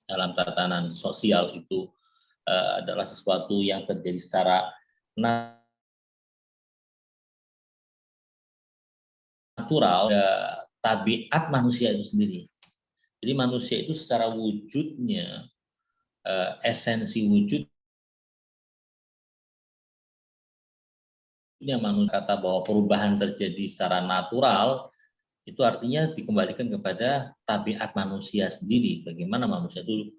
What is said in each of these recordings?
dalam tatanan sosial itu adalah sesuatu yang terjadi secara natural, tabiat manusia itu sendiri. Jadi manusia itu secara wujudnya, esensi wujudnya manusia, kata bahwa perubahan terjadi secara natural, itu artinya dikembalikan kepada tabiat manusia sendiri. Bagaimana manusia itu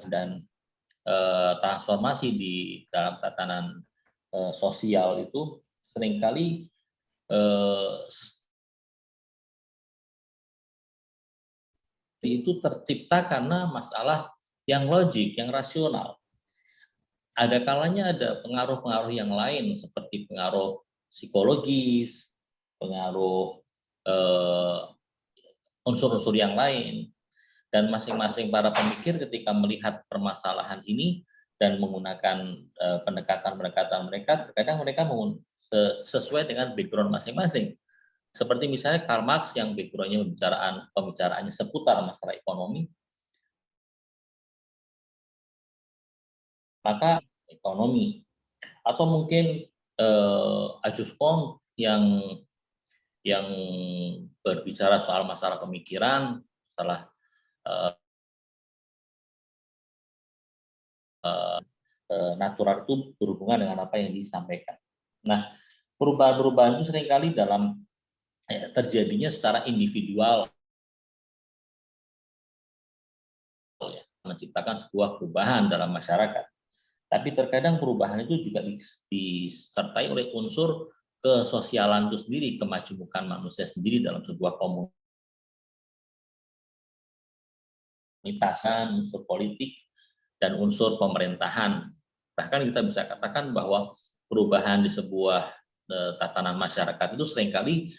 dan transformasi di dalam tatanan sosial itu seringkali itu tercipta karena masalah yang logik, yang rasional. Ada kalanya ada pengaruh-pengaruh yang lain seperti pengaruh psikologis, pengaruh unsur-unsur yang lain. Dan masing-masing para pemikir ketika melihat permasalahan ini dan menggunakan pendekatan-pendekatan mereka, terkadang mereka sesuai dengan background masing-masing. Seperti misalnya Karl Marx yang background-nya pembicaraannya seputar masalah ekonomi, maka ekonomi. Atau mungkin Auguste Comte yang berbicara soal masalah pemikiran, masalah natural itu berhubungan dengan apa yang disampaikan. Nah, perubahan-perubahan itu seringkali terjadinya secara individual, menciptakan sebuah perubahan dalam masyarakat. Tapi terkadang perubahan itu juga disertai oleh unsur kesosialan itu sendiri, kemajemukan manusia sendiri dalam sebuah komunitas, unsur politik, dan unsur pemerintahan. Bahkan kita bisa katakan bahwa perubahan di sebuah tatanan masyarakat itu seringkali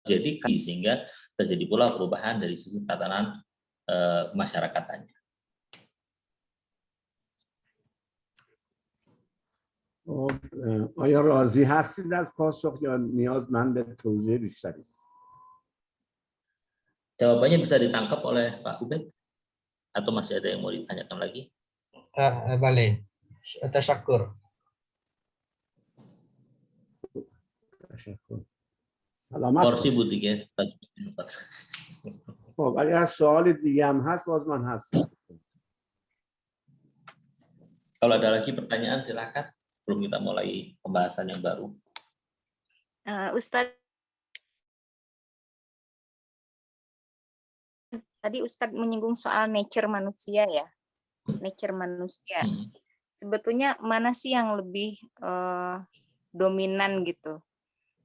terjadi sehingga terjadi pula perubahan dari sisi tatanan masyarakatannya. آیا راضی هستید از پاسخ یا نیازمند توضیح بیشتری است؟ Jawabannya bisa ditangkap oleh Pak Ubed atau masih ada yang mau ditanyakan lagi? Boleh. Tasyakur. Porsi Bu دیگه. خب اگر سوال دیگه هم هست باز من هستم. Kalau ada lagi pertanyaan silakan. Belum kita mulai pembahasan yang baru. Ustadz, tadi Ustadz menyinggung soal nature manusia ya. Nature manusia. Sebetulnya mana sih yang lebih dominan gitu?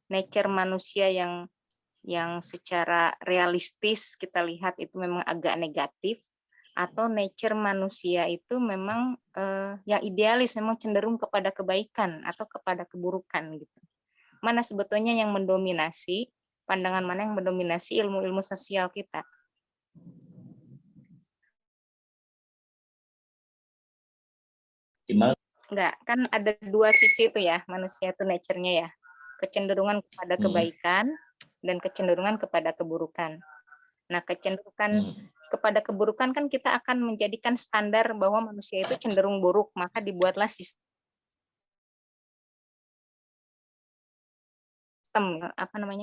Nature manusia yang secara realistis kita lihat itu memang agak negatif, atau nature manusia itu memang yang idealis, memang cenderung kepada kebaikan atau kepada keburukan gitu. Mana sebetulnya yang mendominasi, pandangan mana yang mendominasi ilmu-ilmu sosial kita? Gimana? Enggak, kan ada dua sisi itu ya, manusia itu nature-nya ya. Kecenderungan kepada kebaikan dan kecenderungan kepada keburukan. Nah, kecenderungan kepada keburukan kan kita akan menjadikan standar bahwa manusia itu cenderung buruk, maka dibuatlah sistem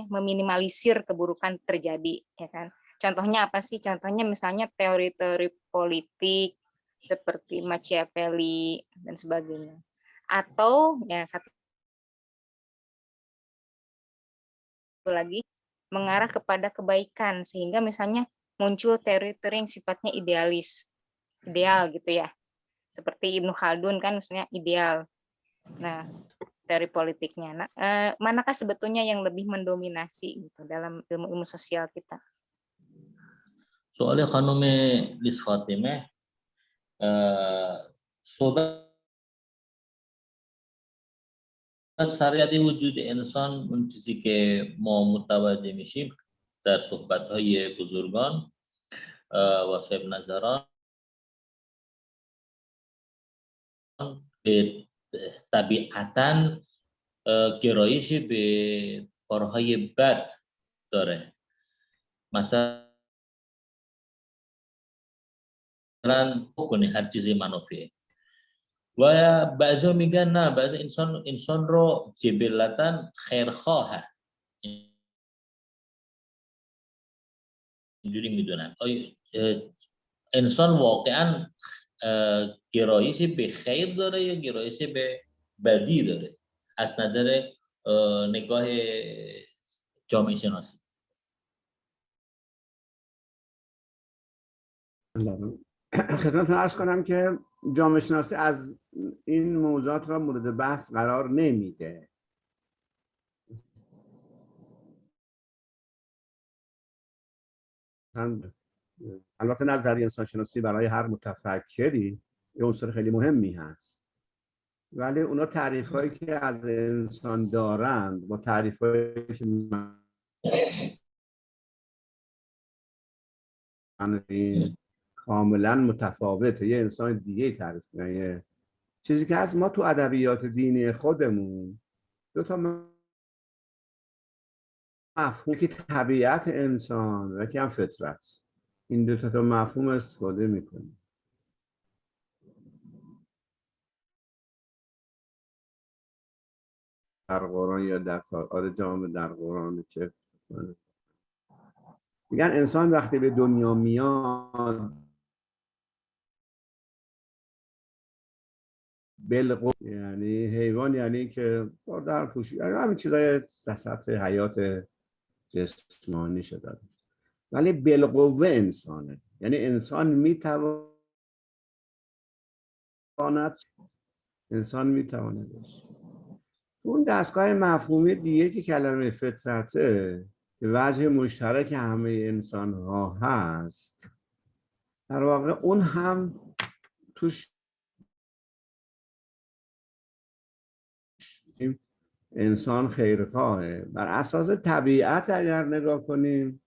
meminimalisir keburukan terjadi, ya kan? Contohnya apa sih? Contohnya misalnya teori-teori politik seperti Machiavelli dan sebagainya. Atau ya satu lagi mengarah kepada kebaikan, sehingga misalnya muncul teori-teori yang sifatnya ideal gitu ya. Seperti Ibnu Khaldun kan misalnya ideal. Nah, teori politiknya. Nah, manakah sebetulnya yang lebih mendominasi gitu dalam ilmu-ilmu sosial kita? Soalnya خانم لیس فاطمه صحبت سریعی وجود انسان اون چیزی که ما متوجه میشیم در صحبت‌های بزرگان و صاحب نظران طبیعتاً گرایشی به کارهای بد داره. مثلا بکنی هر چیزی منافعه. و بعضی میگن نه، بعضی انسان رو جبلتاً خیرخواه، اینجوری میدونن. انسان واقعاً گرایش به خیر داره یا گرایش به بدی داره از نظر نگاه جامعه شناسی؟ خدمتتون عرض کنم که جامعه شناسی از این موضوعات را مورد بحث قرار نمیده. البته نظریه انسان شناسی برای هر متفکری یه عنصر خیلی مهمی هست، ولی اونا تعریف هایی که از انسان دارند با تعریف هایی که من کاملا متفاوته. یه انسان دیگه تعریف می‌کنه. چیزی که از ما تو ادبیات دینی خودمون دو تا مفهوم که طبیعت انسان و که هم فطرت، این دو تا مفهوم استفاده میکنیم. در قرآن یا در تئوری جامعه در قرآن که میگن انسان وقتی به دنیا میاد بالقوه، یعنی حیوان، یعنی که در پوشی، یعنی همین چیزای سطح حیات جسمانی شده، ولی بالقوه انسانه، یعنی انسان میتواند اون دستگاه مفهومی دیگه که کلمه فطرته که وجه مشترک همه انسان ها هست، در واقع اون هم توش انسان خیرخواهه. بر اساس طبیعت اگر نگاه کنیم،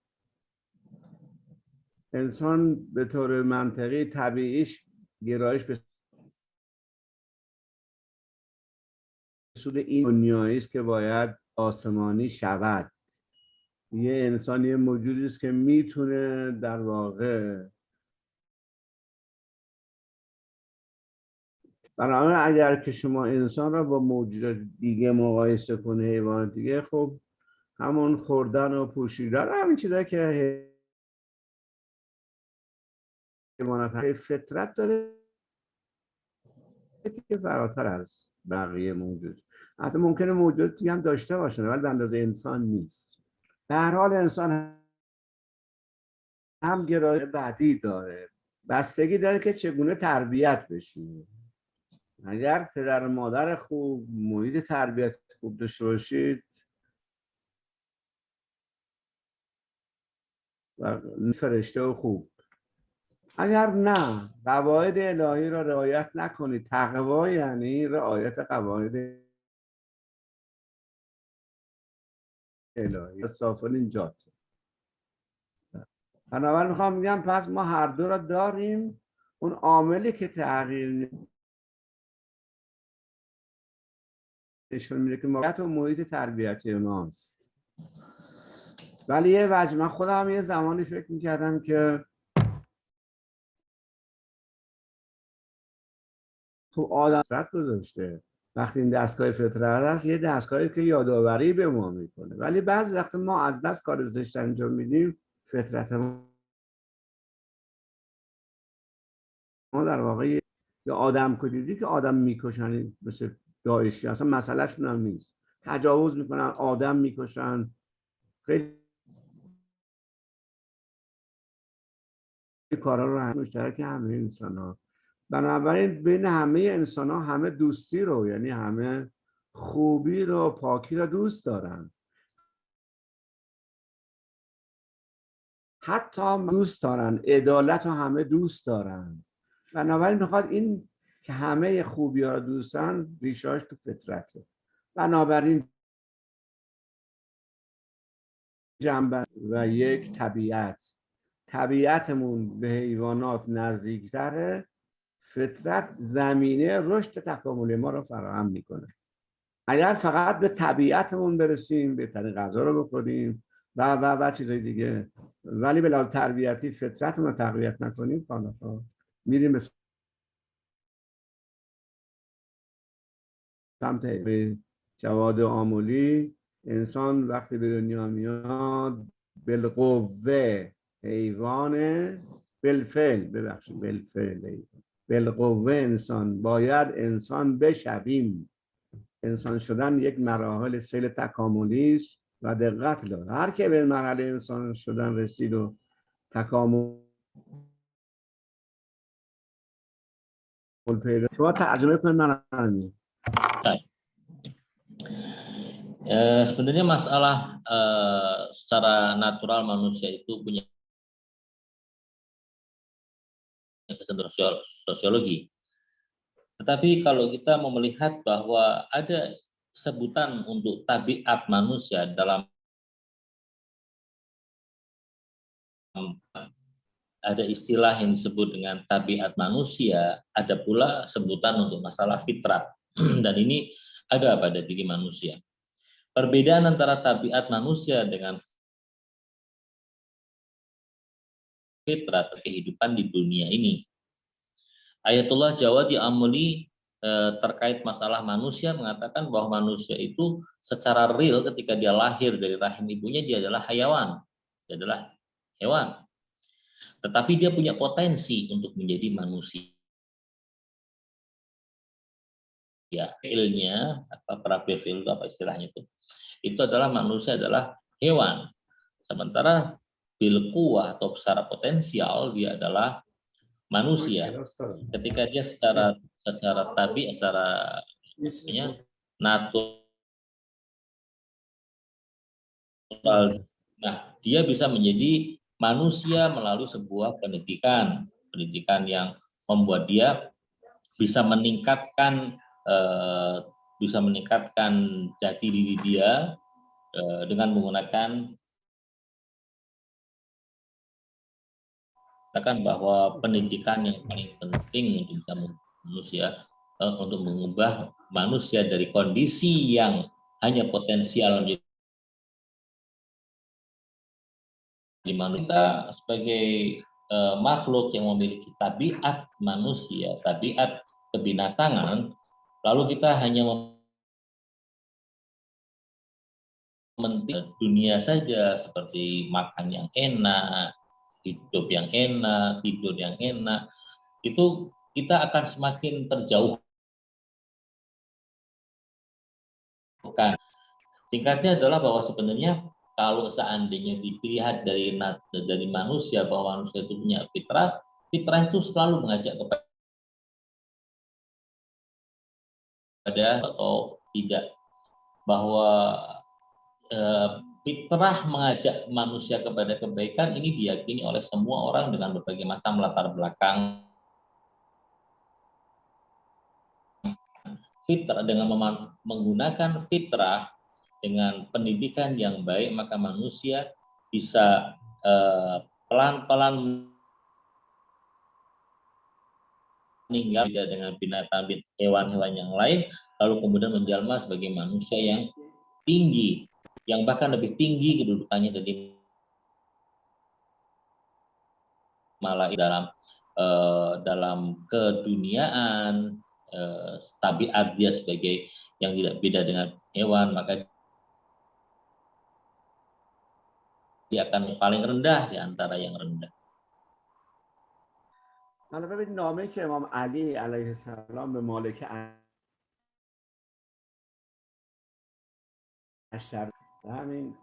انسان به طور منطقی طبیعیش گرایش به سود این دنیایی است که باید آسمانی شود. یه انسانی موجودی است که میتونه در واقع، بنابراین اگر که شما انسان را با موجودات دیگه مقایسه کنه، حیوانات دیگه، خب همون خوردن و پوشیدن، همین چیزایی که حیوانات فطرت داره که فراتر از بقیه موجود، حتی ممکنه موجودی هم داشته باشه ولی به اندازه انسان نیست. به هر حال انسان هم گرایش بعدی داره، بستگی داره که چگونه تربیت بشیم. اگر پدر و مادر خوب، محیط تربیت خوب داشته باشید و فرشته و خوب، اگر نه قواعد الهی را رعایت نکنید، تقوا یعنی رعایت قواعد الهی، سافلین جات. بنابراین میخوام بگم پس ما هر دو را داریم. اون عاملی که تغییر نشون میده که موقعیت و محیط تربیتی ماست. ولی یه وجه، من خودم یه زمانی فکر میکردم که خب آدم فطرت گذاشته، وقتی این دستگاه فطرت هست یه دستگاهی که یادآوری به ما میکنه، ولی بعضی وقت ما از دست کار زشت انجام میدیم، فطرت ما در واقع یا آدم کشیدی که آدم میکشن، مثل داعشی اصلا مسئله شون هم نیست، تجاوز میکنن، آدم میکشن، خیلی کارا رو هم مشترک همه انسان ها. بنابراین بین همه انسان ها همه دوستی رو، یعنی همه خوبی رو، پاکی رو دوست دارن، حتی دوست دارن عدالت رو همه دوست دارن. بنابراین میخواد این که همه خوبی ها رو دوستن ریشاش تو فطرته. بنابراین جنبه و یک طبیعتمون به حیوانات نزدیکتره، فطرت زمینه رشد تکاملی ما رو فراهم میکنه. اگر فقط به طبیعتمون برسیم، بهترین غذا رو بخوریم و چیزای دیگه، ولی به لحاظ تربیتی فطرتمون رو تقویت نکنیم، حالا میریم به سمت جواد آمولی. انسان وقتی به دنیا میاد بالقوه حیوانه، بالقوه انسان، باید انسان بشویم. انسان شدن یک مراحل سیر تکاملی است و دقت داره. هر که به مرحله انسان شدن رسید و تکامل پیدا، شما ترجمه کنید من. Sebenarnya masalah secara natural manusia itu punya kecenderungan sosiologi. Tetapi kalau kita mau melihat bahwa ada sebutan untuk tabiat manusia dalam ada istilah yang disebut dengan tabiat manusia, ada pula sebutan untuk masalah fitrat. Dan ini ada pada diri manusia. Perbedaan antara tabiat manusia dengan fitrat kehidupan di dunia ini. Ayatullah Jawadi Amuli terkait masalah manusia mengatakan bahwa manusia itu secara real ketika dia lahir dari rahim ibunya dia adalah hayawan, dia adalah hewan. Tetapi dia punya potensi untuk menjadi manusia. Ya, filnya fil itu apa istilahnya itu adalah manusia adalah hewan. Sementara bil quwwah atau secara potensial dia adalah manusia. Ketika dia secara natural, nah dia bisa menjadi manusia melalui sebuah pendidikan yang membuat dia bisa meningkatkan jati diri dia dengan menggunakan bahwa pendidikan yang paling penting untuk bisa manusia untuk mengubah manusia dari kondisi yang hanya potensial menjadi manusia sebagai makhluk yang memiliki tabiat manusia, tabiat kebinatangan, lalu kita hanya mementingkan dunia saja seperti makan yang enak, hidup yang enak, tidur yang enak, itu kita akan semakin terjauh. Singkatnya adalah bahwa sebenarnya kalau seandainya dilihat dari manusia bahwa manusia itu punya fitrah itu selalu mengajak kepada atau tidak, bahwa fitrah mengajak manusia kepada kebaikan ini diyakini oleh semua orang dengan berbagai macam latar belakang. Fitrah, dengan menggunakan fitrah dengan pendidikan yang baik, maka manusia bisa pelan-pelan meninggal dengan binatang hewan-hewan yang lain, lalu kemudian menjelma sebagai manusia yang tinggi, yang bahkan lebih tinggi kedudukannya dari malaikat dalam keduniaan, tabiat dia sebagai yang tidak beda dengan hewan, maka dia akan paling rendah di antara yang rendah. حالا ببینید نامه‌ای که امام علی علیه السلام به مالک اشتر، همین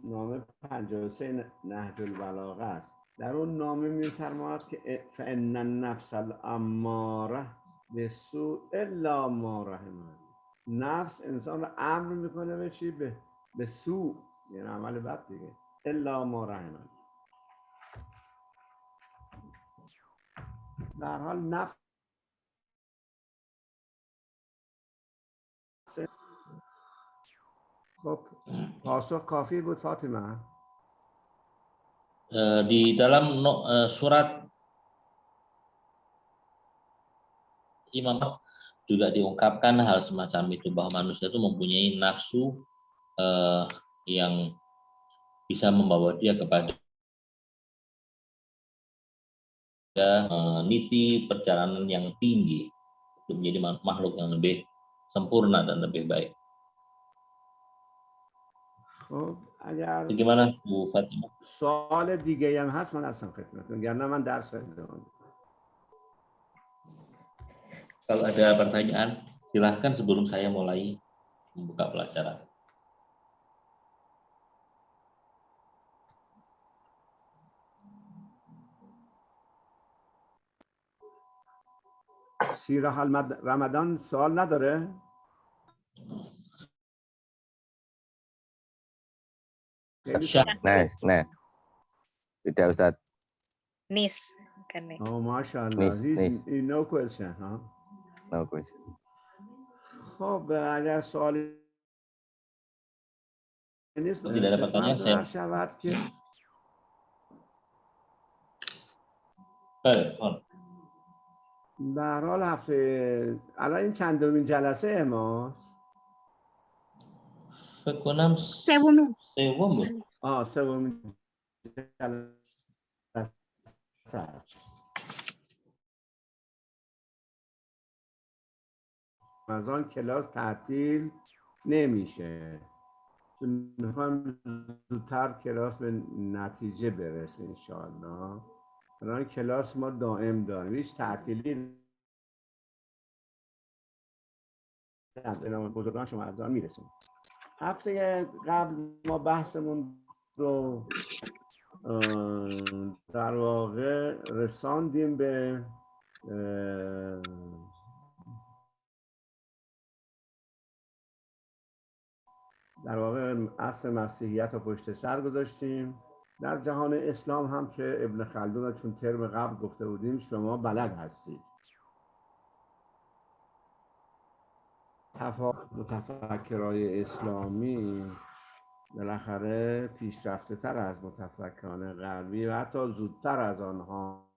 نامه 53 نهج البلاغه است. در اون نامه می‌فرماید که فإن النفس الاماره بالسوء الا ما رحم الله. نفس انسان رو امر میکنه به چی؟ به سوء، یعنی عمل بد دیگه. الا ما رحم الله. در حال نفس خب پاسخ کافی بود فاطمه؟ Di dalam surat Imam juga diungkapkan hal semacam itu, bahwa manusia itu mempunyai nafsu yang bisa membawa dia kepada meniti perjalanan yang tinggi untuk menjadi makhluk yang lebih sempurna dan lebih baik. خب اگر Bagaimana Bu Fatimah? سوال دیگه هم هست من هستم خدمتتون، وگرنه من درس رو ادامه میدم. Kalau ada pertanyaan, silahkan sebelum saya mulai membuka pelajaran. سیره رمضان سوال نداره؟ خیلی Syah, Nah, tidak Ustaz. Nis kan nih. Oh, mashallah. نیست. No question, huh? No question. خب اگر سوالی نیست Kalau tidak ada pertanyaan, خدمتتون saya عرض شود که به هر حال هفته الان این چندمین جلسه ماست؟ فکر کنم سومین. سوم. سومین جلسه است. از آن کلاس تعطیل نمیشه، چون میخوایم زودتر کلاس به نتیجه برسه انشاءالله. الان کلاس ما دائم داریم، هیچ تعطیلی از اعلام بزرگان شما عزیزان میرسیم. هفته قبل ما بحثمون رو در واقع رساندیم به در واقع اصل مسیحیت رو پشت سر گذاشتیم. در جهان اسلام هم که ابن خلدون رو چون ترم قبل گفته بودیم شما بلد هستید، متفکرای اسلامی بالاخره پیشرفته تر از متفکران غربی و حتی زودتر از آنها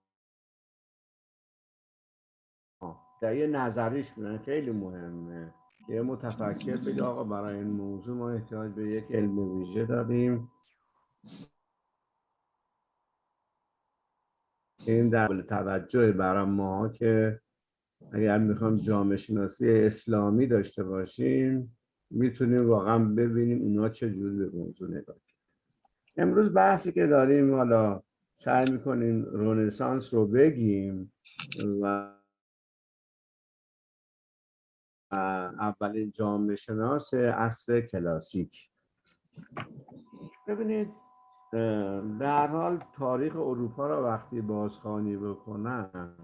در یه نظریش بودن. خیلی مهمه یه متفکر بگه آقا برای این موضوع ما احتیاج به یک علم ویژه داریم. این در قابل توجه برای ما که اگر میخوام جامعه شناسی اسلامی داشته باشیم میتونیم واقعا ببینیم اونا چجوری به موضوع نگاه کنن. امروز بحثی که داریم حالا سعی میکنیم رنسانس رو بگیم و اولین جامعه شناس عصر کلاسیک. ببینید به هر حال تاریخ اروپا را وقتی بازخوانی بکنم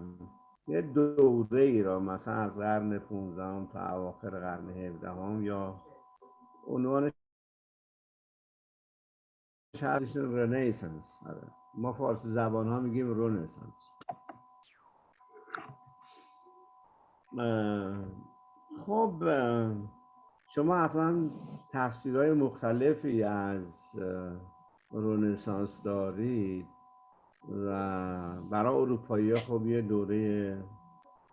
یه دوره ای را مثلا از قرن 15 تا اواخر قرن 17 یا عنوانش رنیسانس، ما فارسی زبان ها میگیم رنسانس. خب شما حتما تصویرهای مختلفی از رنسانس دارید و برای اروپایی ها خب یه دوره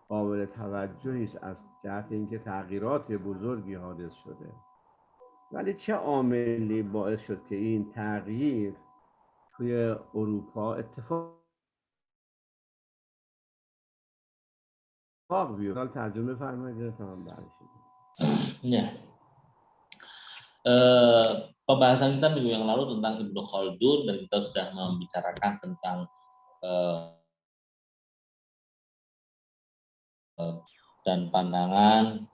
قابل توجهی است از جهت اینکه تغییرات بزرگی حادث شده. ولی چه عاملی باعث شد که این تغییر توی اروپا اتفاق بیفته؟ ترجمه فرمایید تا من Ya. Pembahasan kita minggu yang lalu tentang Ibnu Khaldun dan kita sudah membicarakan tentang dan pandangan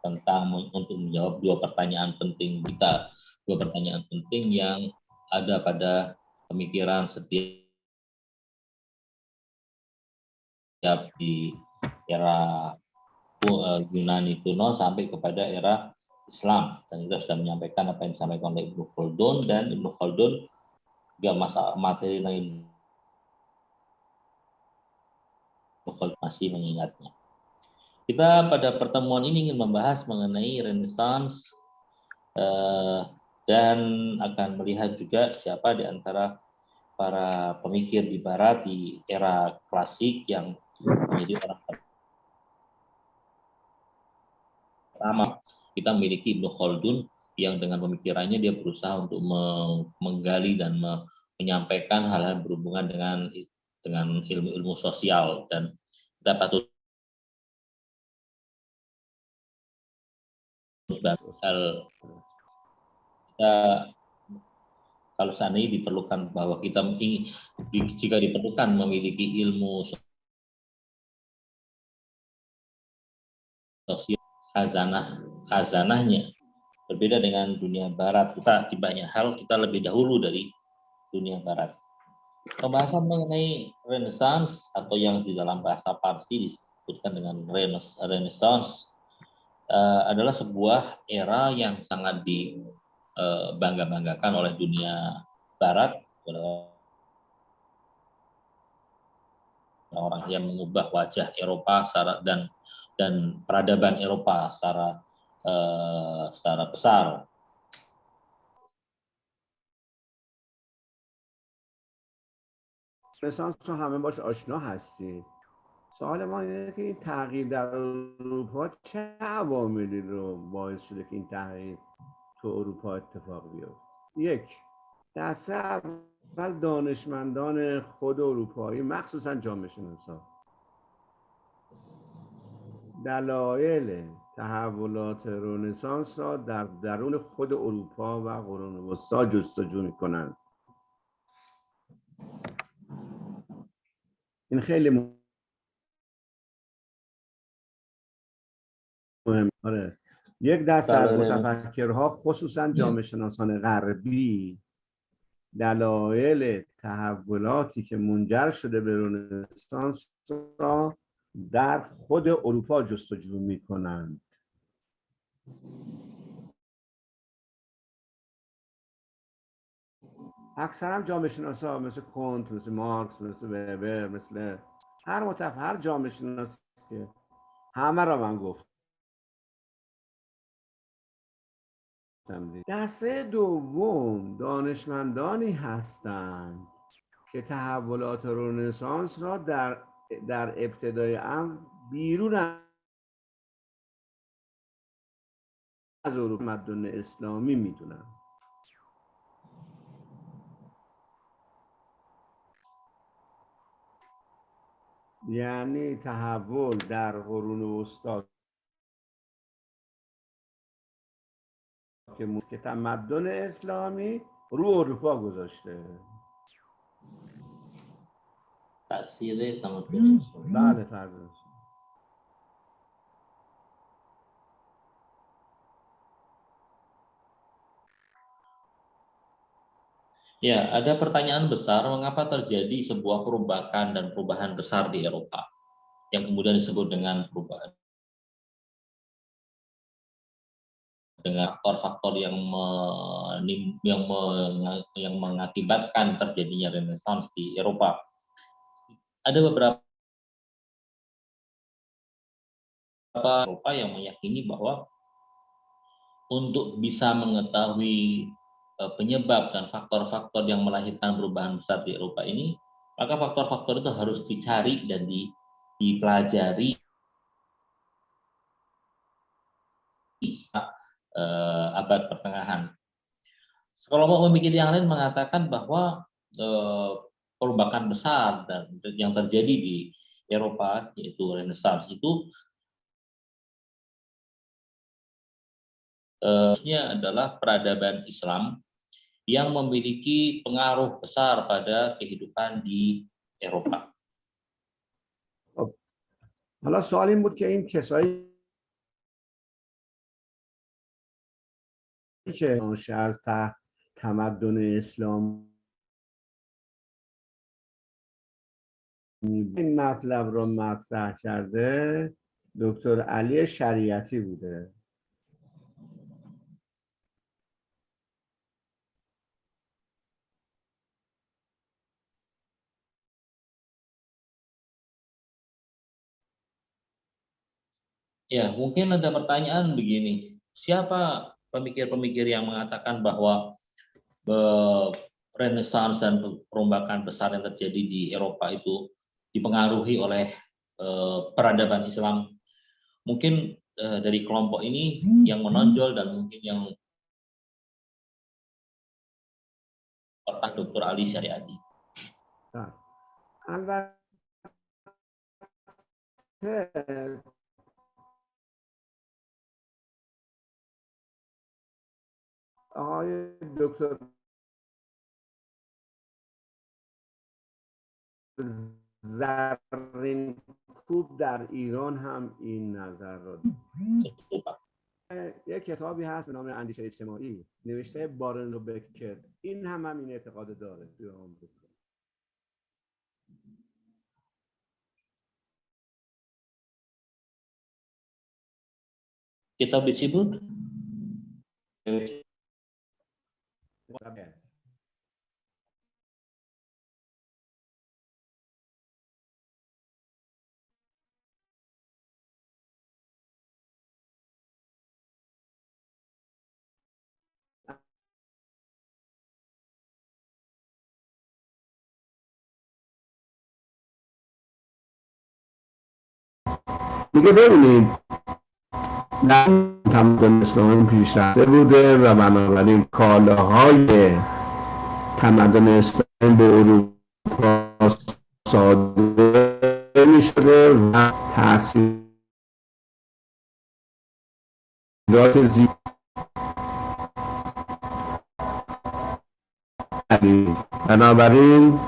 tentang untuk menjawab dua pertanyaan penting kita, dua pertanyaan penting yang ada pada pemikiran setiap di era Yunani kuno sampai kepada era Islam. Dan kita sudah menyampaikan apa yang disampaikan oleh Ibnu Khaldun, dan Ibnu Khaldun juga masalah materi lain masih mengingatnya. Kita pada pertemuan ini ingin membahas mengenai Renaissance dan akan melihat juga siapa di antara para pemikir di Barat di era klasik yang menjadi orang Pertama, kita memiliki Ibnu Khaldun yang dengan pemikirannya dia berusaha untuk menggali dan menyampaikan hal-hal berhubungan dengan ilmu-ilmu sosial, dan kita patut kalau seandainya diperlukan bahwa kita jika diperlukan memiliki ilmu sosial, khazanahnya berbeda dengan dunia barat. Kita di banyak hal kita lebih dahulu dari dunia barat. Pembahasan mengenai Renaissance atau yang di dalam bahasa Parsi disebutkan dengan Renaissance adalah sebuah era yang sangat dibangga-banggakan oleh dunia barat, orang yang mengubah wajah Eropa dan peradaban Eropa secara besar. رنسانس رو همه باش آشنا هستید. سوال ما اینه که این تغییر در اروپا چه عواملی رو باعث شده که این تغییر تو اروپا اتفاق بیفته؟ یک، دسته اول دانشمندان خود اروپایی مخصوصا جامعه شناسا دلایل تحولات رنسانس را در درون خود اروپا و قرون وسطی جستجو میکنند. این خیلی مهمه. یک دسته از متفکرها خصوصا جامعه شناسان غربی دلایل تحولاتی که منجر شده به رنسانس را در خود اروپا جستجو میکنند. اکثرا جامعه شناسا مثل کنت، مثل مارکس، مثل وبر، مثل هر جامعه شناسی که همه را من گفتم. دسته دوم دانشمندانی هستند که تحولات رنسانس را در ابتدای امر بیرون از اروپا تمدن اسلامی میدونند. یعنی تحول در قرون وسطی که تمدن اسلامی رو اروپا گذاشته. تأثیر تمدن اسلامی. بله پرداش. Ya, ada pertanyaan besar, mengapa terjadi sebuah perombakan dan perubahan besar di Eropa yang kemudian disebut dengan perubahan dengan faktor-faktor yang mengakibatkan terjadinya Renaissance di Eropa. Ada beberapa Eropa yang meyakini bahwa untuk bisa mengetahui penyebab dan faktor-faktor yang melahirkan perubahan besar di Eropa ini, maka faktor-faktor itu harus dicari dan dipelajari abad pertengahan. Sekelompok pemikir yang lain mengatakan bahwa perombakan besar dan yang terjadi di Eropa, yaitu Renaissance itu adalah peradaban Islam yang memiliki pengaruh besar pada kehidupan di Eropa. حالا سوال این بود که این کسایی که از تمدن اسلام این مطلب رو مطرح کرده دکتر علی شریعتی بوده. Ya, mungkin ada pertanyaan begini, siapa pemikir-pemikir yang mengatakan bahwa Renaissance dan perombakan besar yang terjadi di Eropa itu dipengaruhi oleh peradaban Islam? Mungkin dari kelompok ini yang menonjol dan mungkin yang pertama Dr. Ali Syariati. Nah, البته آقای دکتر زرین کوب در ایران هم این نظر را یک کتابی هست به نام اندیشه اجتماعی نوشته بارن و بکر، این هم این اعتقاد داره توی آمریکا. Kitab disebut میگه ببینید در تمدن اسلامی پیشرفته بوده و بنابراین کالاهای تمدن اسلامی به اروپا صادر می شده و تاثیرات بنابراین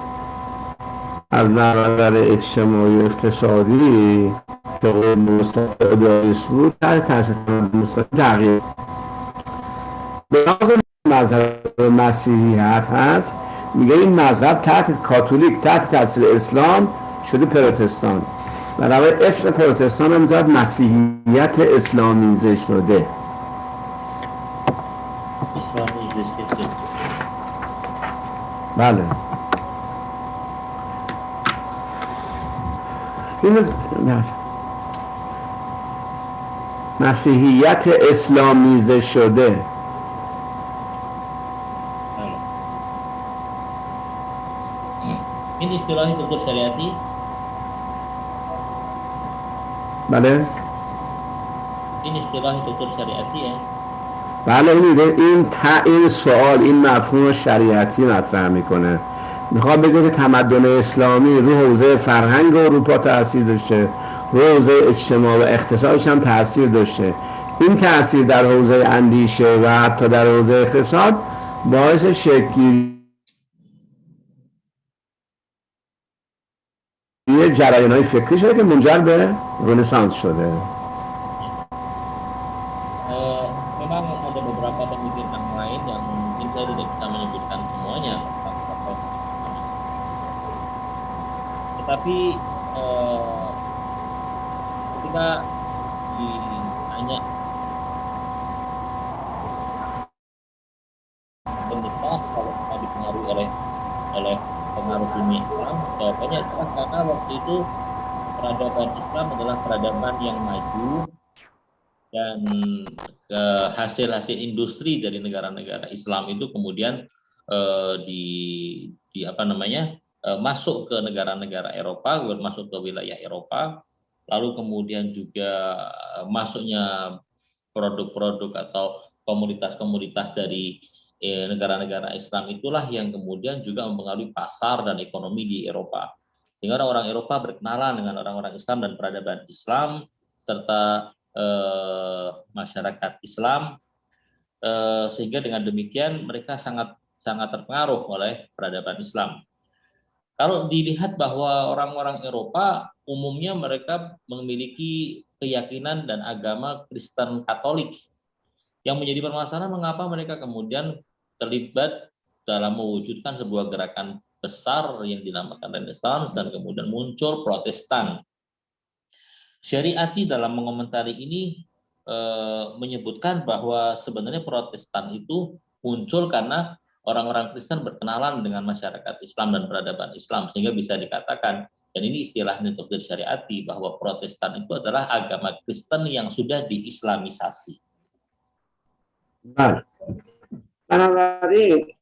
از نظر اجتماعی اقتصادی که قول مصطفی داریس بود تحت تاثیر تمدن اسلامی تغییر به لحاظ مذهب مسیحیت هست، میگه این مذهب تحت کاتولیک تحت تاثیر اسلام شده پروتستان، بنابراین اسم پروتستان هم میذارد مسیحیت اسلامیزه شده. بله این مسیحیت اسلامیزه شده. Ini istilahnya Dr. Syariati. بله Ini istilahnya Dr. Syariati ya. بله این سوال این مفهوم شریعتی مطرح میکنه، میخواد بگه که تمدن اسلامی رو حوزه فرهنگ اروپا تاثیر داشته، رو حوزه اجتماع و اقتصادش هم تاثیر داشته. این تاثیر در حوزه اندیشه و حتی در حوزه اقتصاد باعث شکل‌گیری جریان‌های فکری شده که منجر به رنسانس شده. Memang ada beberapa pemikiran lain yang mungkin saya tidak bisa menyebutkan semuanya, tetapi ketika ditanya pemirsa kalau kita dipengaruhi oleh pengaruh dunia Islam, jawabannya adalah karena waktu itu peradaban Islam adalah peradaban yang maju dan hasil-hasil industri dari negara-negara Islam itu kemudian masuk ke negara-negara Eropa, masuk ke wilayah Eropa, lalu kemudian juga masuknya produk-produk atau komoditas-komoditas dari negara-negara Islam itulah yang kemudian juga mempengaruhi pasar dan ekonomi di Eropa, sehingga orang-orang Eropa berkenalan dengan orang-orang Islam dan peradaban Islam serta masyarakat Islam, sehingga dengan demikian mereka sangat terpengaruh oleh peradaban Islam. Kalau dilihat bahwa orang-orang Eropa umumnya mereka memiliki keyakinan dan agama Kristen Katolik, yang menjadi permasalahan mengapa mereka kemudian terlibat dalam mewujudkan sebuah gerakan besar yang dinamakan Renaissance dan kemudian muncul Protestan. Syariati dalam mengomentari ini menyebutkan bahwa sebenarnya Protestan itu muncul karena orang-orang Kristen berkenalan dengan masyarakat Islam dan peradaban Islam, sehingga bisa dikatakan, dan ini istilahnya Dr. Syariati, bahwa Protestan itu adalah agama Kristen yang sudah diislamisasi. بنابراین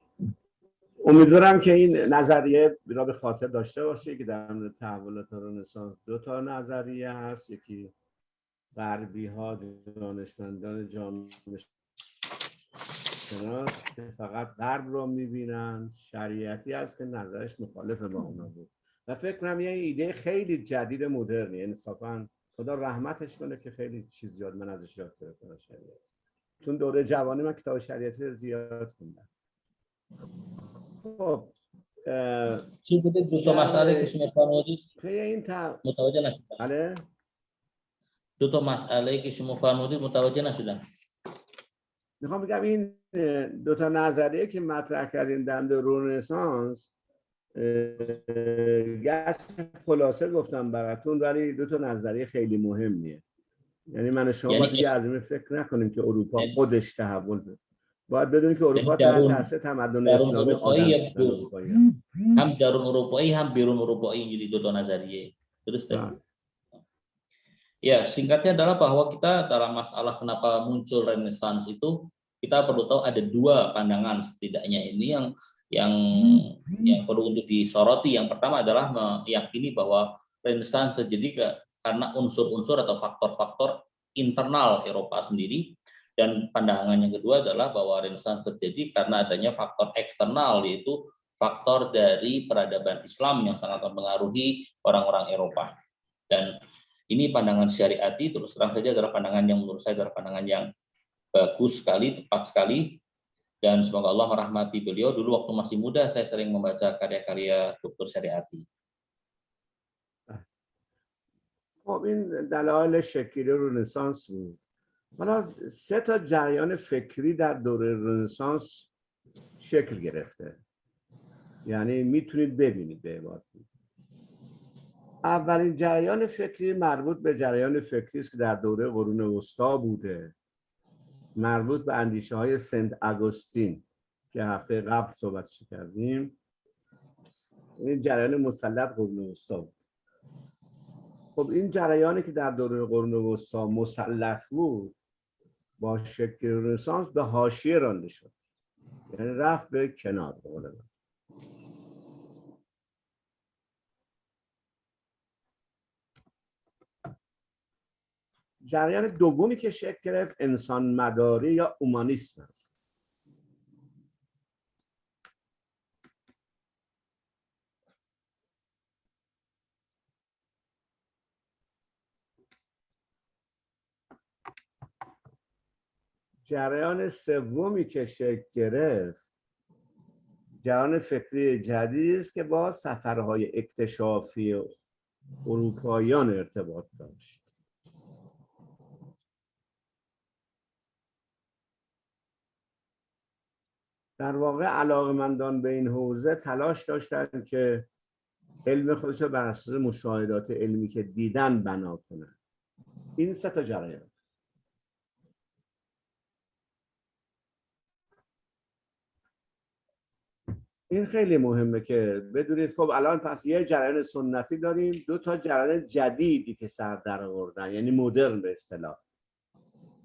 امیدوارم که این نظریه را به خاطر داشته باشه که در مورد تحولات رنسانس دو تا نظریه هست، یکی غربی ها، دانشمندان جامعه شناس که فقط غرب رو میبینن، شریعتی هست که نظرش مخالف با اونا بود و فکر کنم یه ایده خیلی جدید مدرنی، انصافا خدا رحمتش کنه که خیلی چیز زیاد من ازش یاد گرفتم شریعت، چون دوره جوانی من کتاب شریعتی زیاد خوندم. خب چی بوده دو تا مسئله که شما فرمودید متوجه نشدم. بله دو تا مسئله که شما فرمودید متوجه نشدم. میخوام بگم این دو تا نظریه که مطرح کردین در رنسانس خلاصه گفتم براتون، ولی دو تا نظریه خیلی مهمیه. یعنی من شما باید دیگه از این فکر نکنیم که اروپا خودش تحول بده، باید بدونیم که اروپا تحت تاثیر تمدن اسلامی خودش هم درون اروپایی هم بیرون اروپایی، jadi dua nazariye. Terus ya, singkatnya adalah bahwa kita dalam masalah kenapa muncul Renaissance itu kita perlu tahu ada dua pandangan setidaknya ini yang perlu untuk disoroti. Yang pertama adalah meyakini bahwa Renaissance terjadi karena unsur-unsur atau faktor-faktor internal Eropa sendiri, dan pandangan yang kedua adalah bahwa Renaissance terjadi karena adanya faktor eksternal, yaitu faktor dari peradaban Islam yang sangat mempengaruhi orang-orang Eropa. Dan ini pandangan syariati terus terang saja adalah pandangan yang menurut saya adalah pandangan yang bagus sekali, tepat sekali, dan semoga Allah merahmati beliau. Dulu waktu masih muda saya sering membaca karya-karya Dr. Syariati. خب این دلایل شکلی رنسانس بود. حالا سه تا جریان فکری در دوره رنسانس شکل گرفته، یعنی میتونید ببینید به عبارتی. اولین جریان فکری مربوط به جریان فکری است که در دوره قرون وسطا بوده، مربوط به اندیشه های سنت آگوستین که هفته قبل صحبتش کردیم. این جریان مسلط قرون وسطا بود. خب این جریانی که در دوره قرون وسطا مسلط بود با شکل رنسانس به حاشیه رانده شد، یعنی رفت به کنار. جریان دومی که شکل گرفت انسان مداری یا اومانیسم است. جریان سومی که شکل گرفت جریان فکری جدیدی است که با سفرهای اکتشافی اروپاییان ارتباط داشت. در واقع علاقه‌مندان به این حوزه تلاش داشتند که علم خودش رو بر اساس مشاهدات علمی که دیدن بنا کنند. این سه تا جریان. این خیلی مهمه که بدونید. خب الان پس یه جریان سنتی داریم، دو تا جریان جدیدی که سر در آوردن، یعنی مدرن به اصطلاح.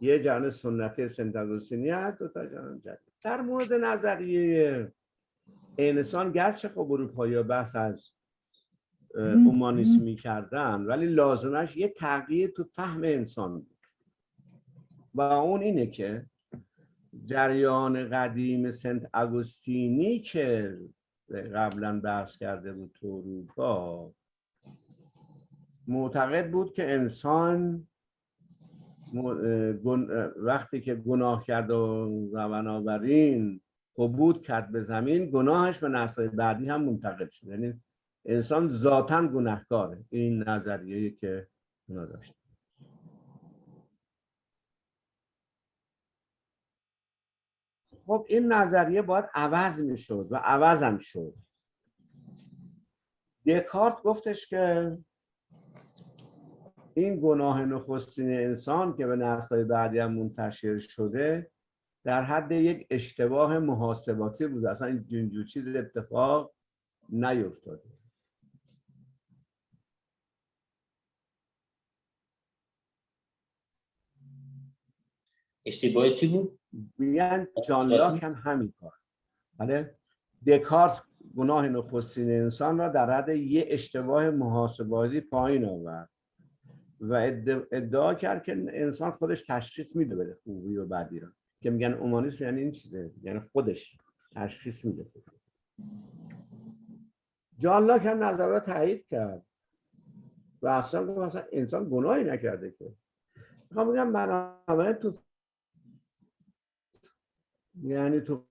یه جریان سنتی سنت آگوستینی هست، دو تا جریان جدید. در مورد نظریه انسان گرچه خب اروپایی‌ها بحث از اومانیسمی کردن، ولی لازمش یه تغییر تو فهم انسان بود و اون اینه که جریان قدیم سنت آگوستینی که قبلا بحث کرده بود تو اروپا معتقد بود که انسان وقتی که گناه کرد و بنابراین حبود کرد به زمین، گناهش به نسل بعدی هم منتقل شد، یعنی انسان ذاتاً گناهکاره. این نظریه‌ای که اونا داشت. خب این نظریه باید عوض میشد و عوض هم شد. دکارت گفتش که این گناه نخستین انسان که به نسل‌های بعدی هم منتشر شده در حد یک اشتباه محاسباتی بود، اصلا این چیز اتفاق نیفتاده. اشتباهی چی بود؟ میگن جان لاک هم همین کار. بله، دکارت گناه نخستین انسان را در حد یک اشتباه محاسباتی پایین آورد و ادعا کرد که انسان خودش تشخیص میده به خوبی و بدی رو، که میگن اومانیسم یعنی این چیزه، یعنی خودش تشخیص میده. جان لاک هم نظرات تایید کرد و اصلا گفت اصلا انسان گناهی نکرده که. میخوام بگم بنابراین تو یعنی تو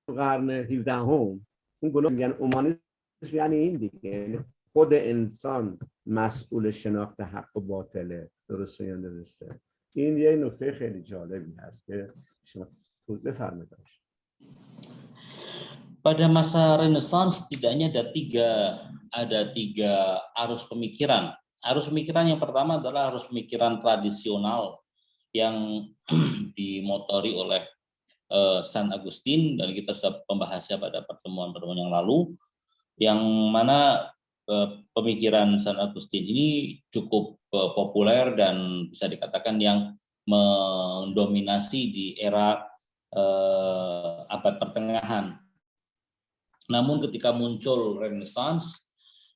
قرن 17 اون گناه میگن اومانیسم یعنی این دیگه، یعنی خود انسان مسئول شناخت حق و باطله، درسته یا درسته. این یه نکته خیلی جالبی هست که شما بفرمایید. Pada masa Renaissance setidaknya ada tiga arus pemikiran. Arus pemikiran yang pertama adalah arus pemikiran tradisional yang dimotori oleh San Agustin, dan kita sudah membahasnya pada pertemuan-pertemuan yang lalu, yang mana pemikiran San Agustin ini cukup populer dan bisa dikatakan yang mendominasi di era abad pertengahan. Namun ketika muncul Renaissance,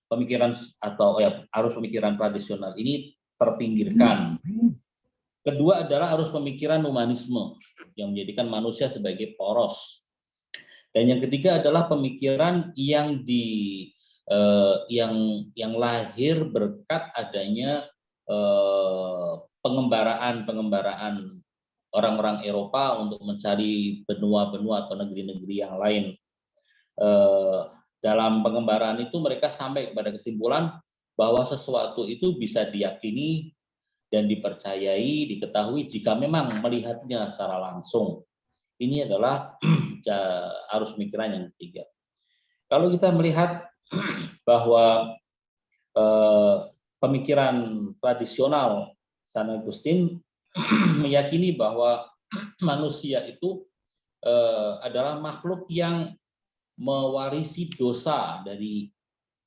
pemikiran atau arus pemikiran tradisional ini terpinggirkan. Kedua adalah arus pemikiran humanisme yang menjadikan manusia sebagai poros. Dan yang ketiga adalah pemikiran yang yang lahir berkat adanya pengembaraan orang-orang Eropa untuk mencari benua-benua atau negeri-negeri yang lain. Dalam pengembaraan itu mereka sampai kepada kesimpulan bahwa sesuatu itu bisa diyakini dan dipercayai, diketahui jika memang melihatnya secara langsung. Ini adalah arus pemikiran yang ketiga. Kalau kita melihat bahwa pemikiran tradisional San Agustin meyakini bahwa manusia itu adalah makhluk yang mewarisi dosa dari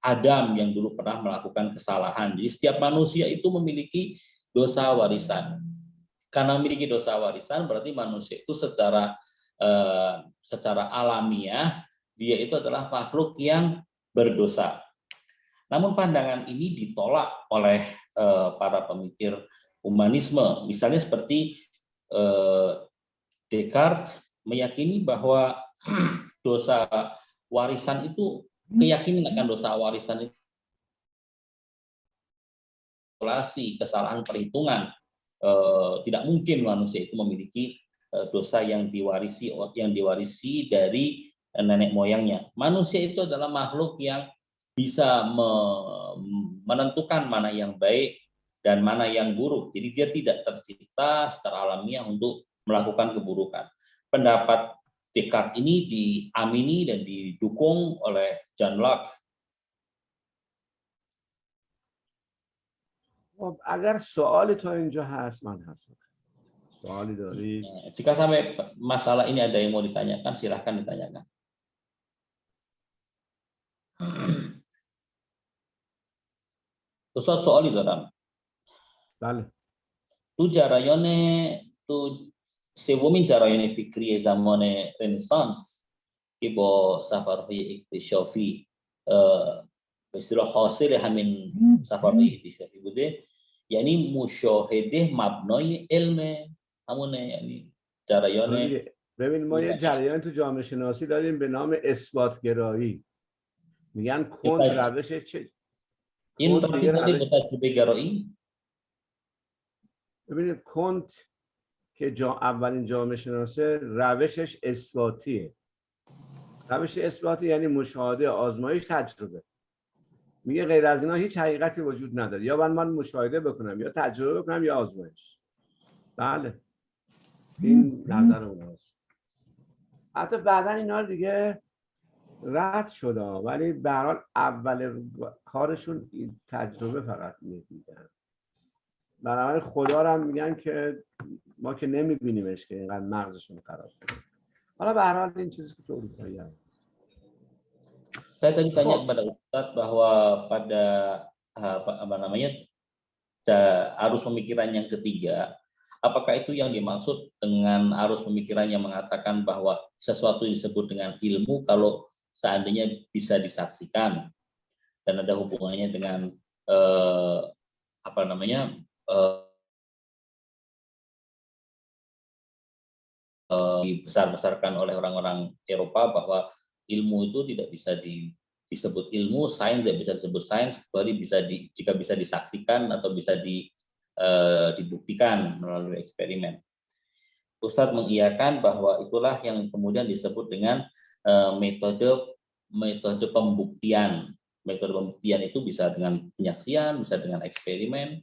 Adam yang dulu pernah melakukan kesalahan. Jadi setiap manusia itu memiliki dosa warisan. Karena memiliki dosa warisan berarti manusia itu secara alamiah dia itu adalah makhluk yang berdosa. Namun pandangan ini ditolak oleh para pemikir humanisme. Misalnya seperti Descartes meyakini bahwa dosa warisan itu, keyakinan akan dosa warisan itu kesalahan perhitungan. Tidak mungkin manusia itu memiliki dosa yang diwarisi dari nenek moyangnya. Manusia itu adalah makhluk yang bisa menentukan mana yang baik dan mana yang buruk. Jadi dia tidak tercipta secara alamiah untuk melakukan keburukan. Pendapat Descartes ini diamini dan didukung oleh John Locke. اگر سوالی تا اینجا هست من هستم. سوالی داری؟ Jika sampai masalah ini ada yang mau ditanyakan, silahkan ditanyakan. Ustaz سوالی دارم. بله. تو سومین جریان فکری زمان رنسانس که با سفرهای اکتشافی به اصطلاح حاصل همین سفرهای اکتشافی بوده، یعنی مشاهده مبنای علم، همونه، یعنی جریان. ببین ما یه جریان تو جامعه شناسی داریم به نام اثباتگرایی، میگن کنت روش چه این رابطه داره با تجربه گرایی. ببینید کنت که اولین جامعه شناسه روشش اثباتیه. روش اثباتی یعنی مشاهده، آزمایش، تجربه. میگه غیر از اینا هیچ حقیقتی وجود نداره، یا من مشاهده بکنم یا تجربه بکنم یا آزمایش. بله این نظر اوناست. حتی بعدا اینا دیگه رد شده، ولی به هر حال اول کارشون تجربه فقط میگن. بنابراین خدا رو هم میگن که ما که نمیبینیمش که اینقدر مغزشون خراب کنه. حالا به هر حال این چیزی که تو اروپایی هست. Saya tadi tanya kepada Ustadz bahwa pada arus pemikiran yang ketiga, apakah itu yang dimaksud dengan arus pemikiran yang mengatakan bahwa sesuatu disebut dengan ilmu kalau seandainya bisa disaksikan dan ada hubungannya dengan dibesar-besarkan oleh orang-orang Eropa bahwa ilmu itu tidak bisa disebut ilmu, sains tidak bisa disebut sains kecuali jika bisa disaksikan atau bisa dibuktikan melalui eksperimen. Ustadz mengiyakan bahwa itulah yang kemudian disebut dengan metode pembuktian. Metode pembuktian itu bisa dengan penyaksian, bisa dengan eksperimen,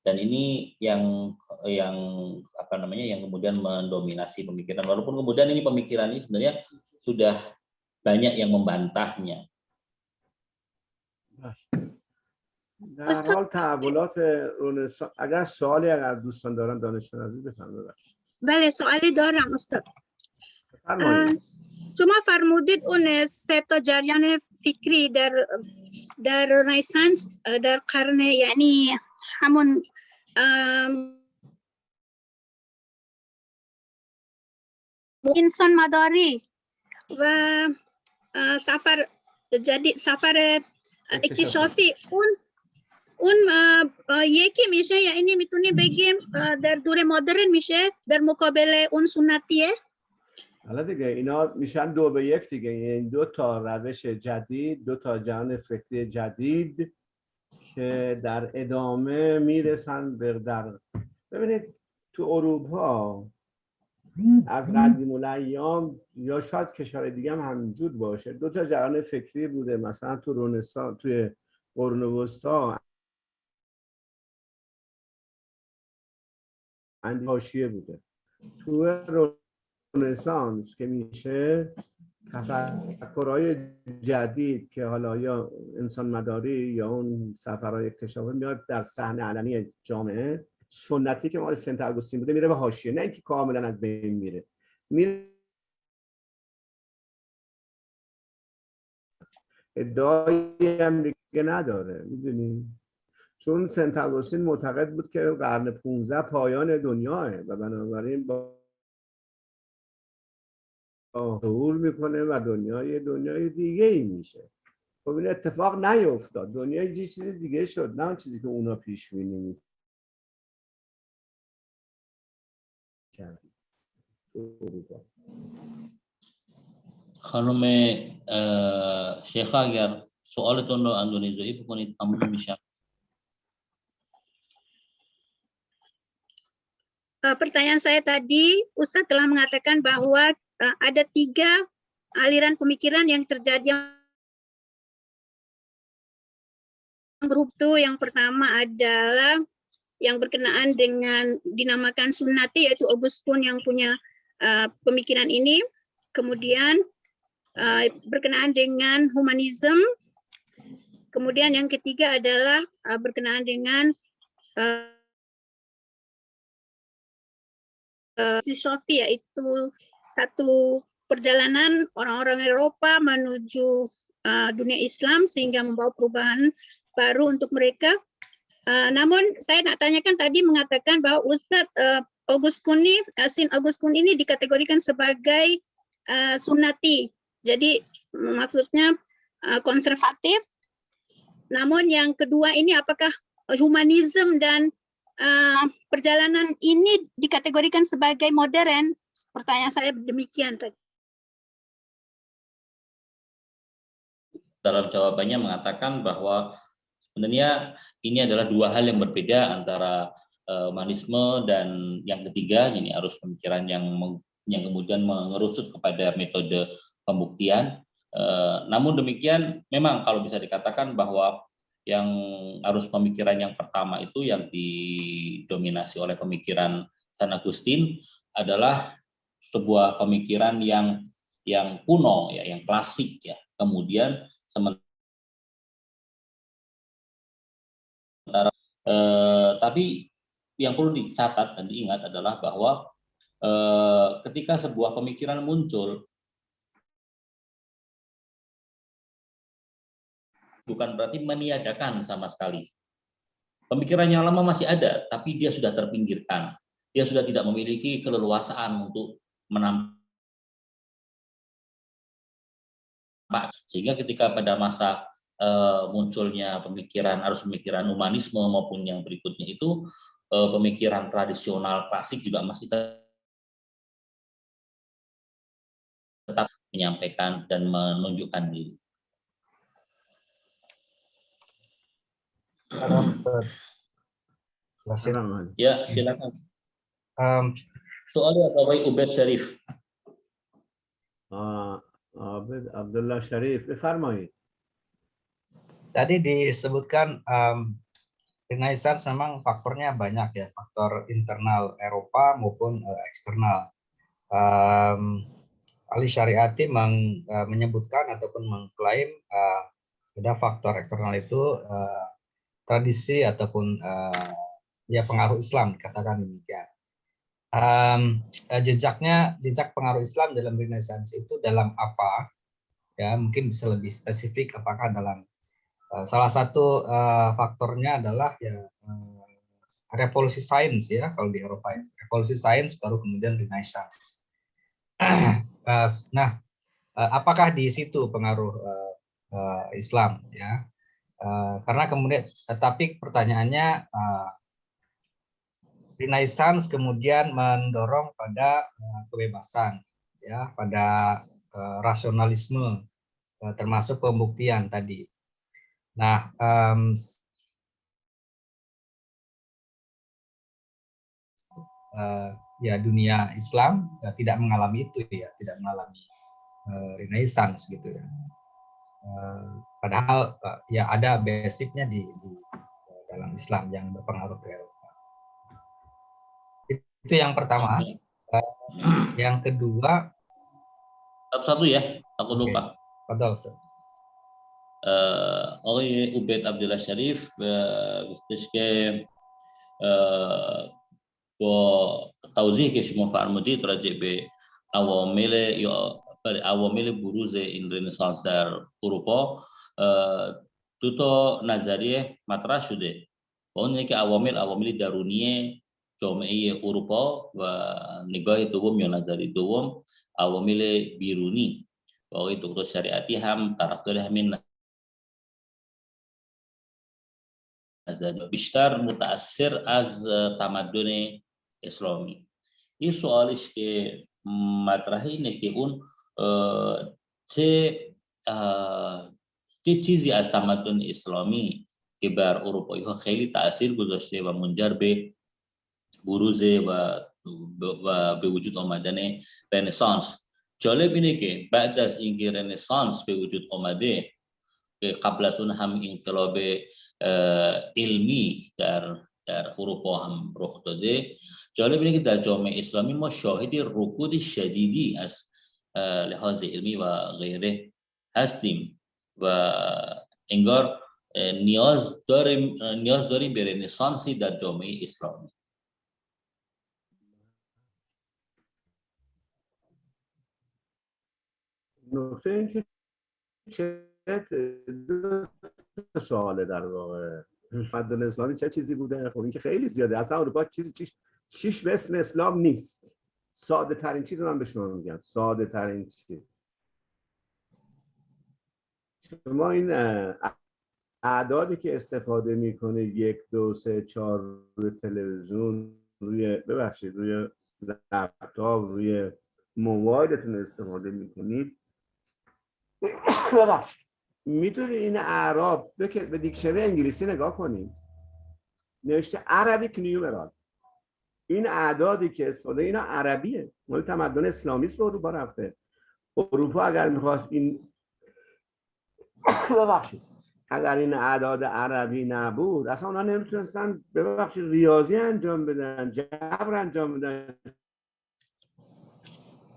dan ini yang kemudian mendominasi pemikiran. Walaupun kemudian ini pemikiran ini sebenarnya sudah banyak yang membantahnya. در حال تحولات رنسانس اگر سوالی از دوستان دارن دانشجویان عزیز بفرمایید. بله سوالی دارم استاد. بفرمایید. شما فرمودید اون سه تا جریان فکری در رنسانس در قرن یعنی همون انسان مداری و سفر اکتشافی اون یکی میشه یعنی میتونیم بگیم در دوره مدرن میشه در مقابل اون سنتیه. حالا دیگه اینا میشن 2 به 1 دیگه، این 2 تا روش جدید، 2 تا جهان فکری جدید که در ادامه میرسن ببینید تو اروپا از قدیم الایام یا شاید کشور دیگه هم همینجور باشه 2 تا جهان فکری بوده. مثلا تو رنسانس، توی قرون وسطا حاشیه بوده. تو رنسانس که میشه تفکرهای جدید که حالا یا انسان مداری یا اون سفرهای اکتشافی میاد در صحنه علنی جامعه. سنتی که مال سنت آگوستین بوده میره به حاشیه، نه اینکه کاملا از بین میره ادعای هم دیگه نداره، میدونی، چون سنت آگوستین معتقد بود که قرن 15 پایان دنیاه و بنابراین با ظهور میکنه و دنیای دیگه ای میشه. خب این اتفاق نیفتاد، دنیای یه چیز دیگه شد، نه اون چیزی که اونا پیش بینی کردن. خانم شیخه اگر سوالتون رو اندونزیایی بکنید ممنون میشم. Pertanyaan saya tadi, Ustadz telah mengatakan bahwa ada 3 aliran pemikiran yang terjadi yang grup itu. Yang pertama adalah yang berkenaan dengan dinamakan sunnati, yaitu Augustine yang punya pemikiran ini. Kemudian berkenaan dengan humanism. Kemudian yang ketiga adalah berkenaan dengan filosofi, yaitu satu perjalanan orang-orang Eropa menuju dunia Islam sehingga membawa perubahan baru untuk mereka. Namun saya nak tanyakan tadi mengatakan bahwa Ustadz Saint Augustine ini dikategorikan sebagai sunnati. Jadi maksudnya konservatif. Namun yang kedua ini apakah humanism dan perjalanan ini dikategorikan sebagai modern? Pertanyaan saya demikian. Dalam jawabannya mengatakan bahwa sebenarnya ini adalah 2 hal yang berbeda antara humanisme dan yang ketiga ini arus pemikiran yang kemudian mengerucut kepada metode pembuktian. Namun demikian memang kalau bisa dikatakan bahwa yang arus pemikiran yang pertama itu yang didominasi oleh pemikiran San Agustin adalah sebuah pemikiran yang kuno ya, yang klasik ya. Kemudian tapi yang perlu dicatat dan diingat adalah bahwa ketika sebuah pemikiran muncul bukan berarti meniadakan sama sekali. Pemikiran yang lama masih ada, tapi dia sudah terpinggirkan. Dia sudah tidak memiliki keleluasaan untuk menampilkan Sehingga ketika pada masa munculnya arus pemikiran humanisme maupun yang berikutnya itu pemikiran tradisional klasik juga masih tetap menyampaikan dan menunjukkan diri. Ya, silakan. Soalnya Bapak Ubed Syarif. عابد عبدالله شریف بفرمایید. Tadi disebutkan Renaissance memang faktornya banyak ya, faktor internal Eropa maupun eksternal. Ali Syariati menyebutkan ataupun mengklaim ada faktor eksternal itu tradisi ataupun ya pengaruh Islam, dikatakan demikian. Jejak pengaruh Islam dalam Renaissance itu dalam apa? Ya, mungkin bisa lebih spesifik apakah dalam salah satu faktornya adalah ya revolusi sains ya, kalau di Eropa itu revolusi sains baru kemudian Renaissance. Nah, apakah di situ pengaruh Islam ya? Karena kemudian, tapi pertanyaannya Renaissance kemudian mendorong pada kebebasan ya, pada rasionalisme termasuk pembuktian tadi. Nah, ya dunia Islam tidak mengalami itu ya, tidak mengalami Renaissance gitu ya. Padahal ya ada basicnya di dalam Islam yang berpengaruh ke Eropa. Itu yang pertama. Yang kedua, satu ya, aku lupa. Padahal آقای عبید عبدالله شریف گفتش که با توضیحی که شما فرمودید راجع به عوامل بروز این رنسانس در اروپا دو تا نظریه مطرح شده و اون اینه که عوامل درونی جامعه اروپا و نگاه دوم یا نظریه دوم عوامل بیرونی و آقای دکتر شریعتی هم طرفدار همین بیشتر متأثر از تمدن اسلامی. این سوالش که مطرحه اینه که اون چه چیزی از تمدن اسلامی که بر اروپایی ها خیلی تأثیر گذاشته و منجر به بروز و به وجود آمدن رنسانس. جالب اینه که بعد از اینکه رنسانس به وجود آمده که قبل از اون هم انقلاب علمی در اروپا هم رخ داده، جالب اینه که در جامعه اسلامی ما شاهد رکود شدیدی از لحاظ علمی و غیره هستیم و انگار نیاز داریم به رنسانسی در جامعه اسلامی. نکته این که دو سواله در واقع تمدن اسلامی چه چیزی بوده؟ خب این که خیلی زیاده. اصلا اروپا چیش به اسم اسلام نیست. ساده ترین چیز من به شما میگم، ساده ترین چیز. شما این اعدادی که استفاده میکنه 1 2 3 4 روی تلویزیون، روی لپتاپ، روی موبایلتون استفاده میکنید، میتونید این اعراب به دیکشنری انگلیسی نگاه کنید، نوشته عربیک نیومرال. این اعدادی که استفاده اینا عربیه، مال تمدن اسلامی است به اروپا رفته. اروپا اگر میخواست این اگر این اعداد عربی نبود اصلا اونا نمیتونستن ریاضی انجام بدن، جبر انجام بدن،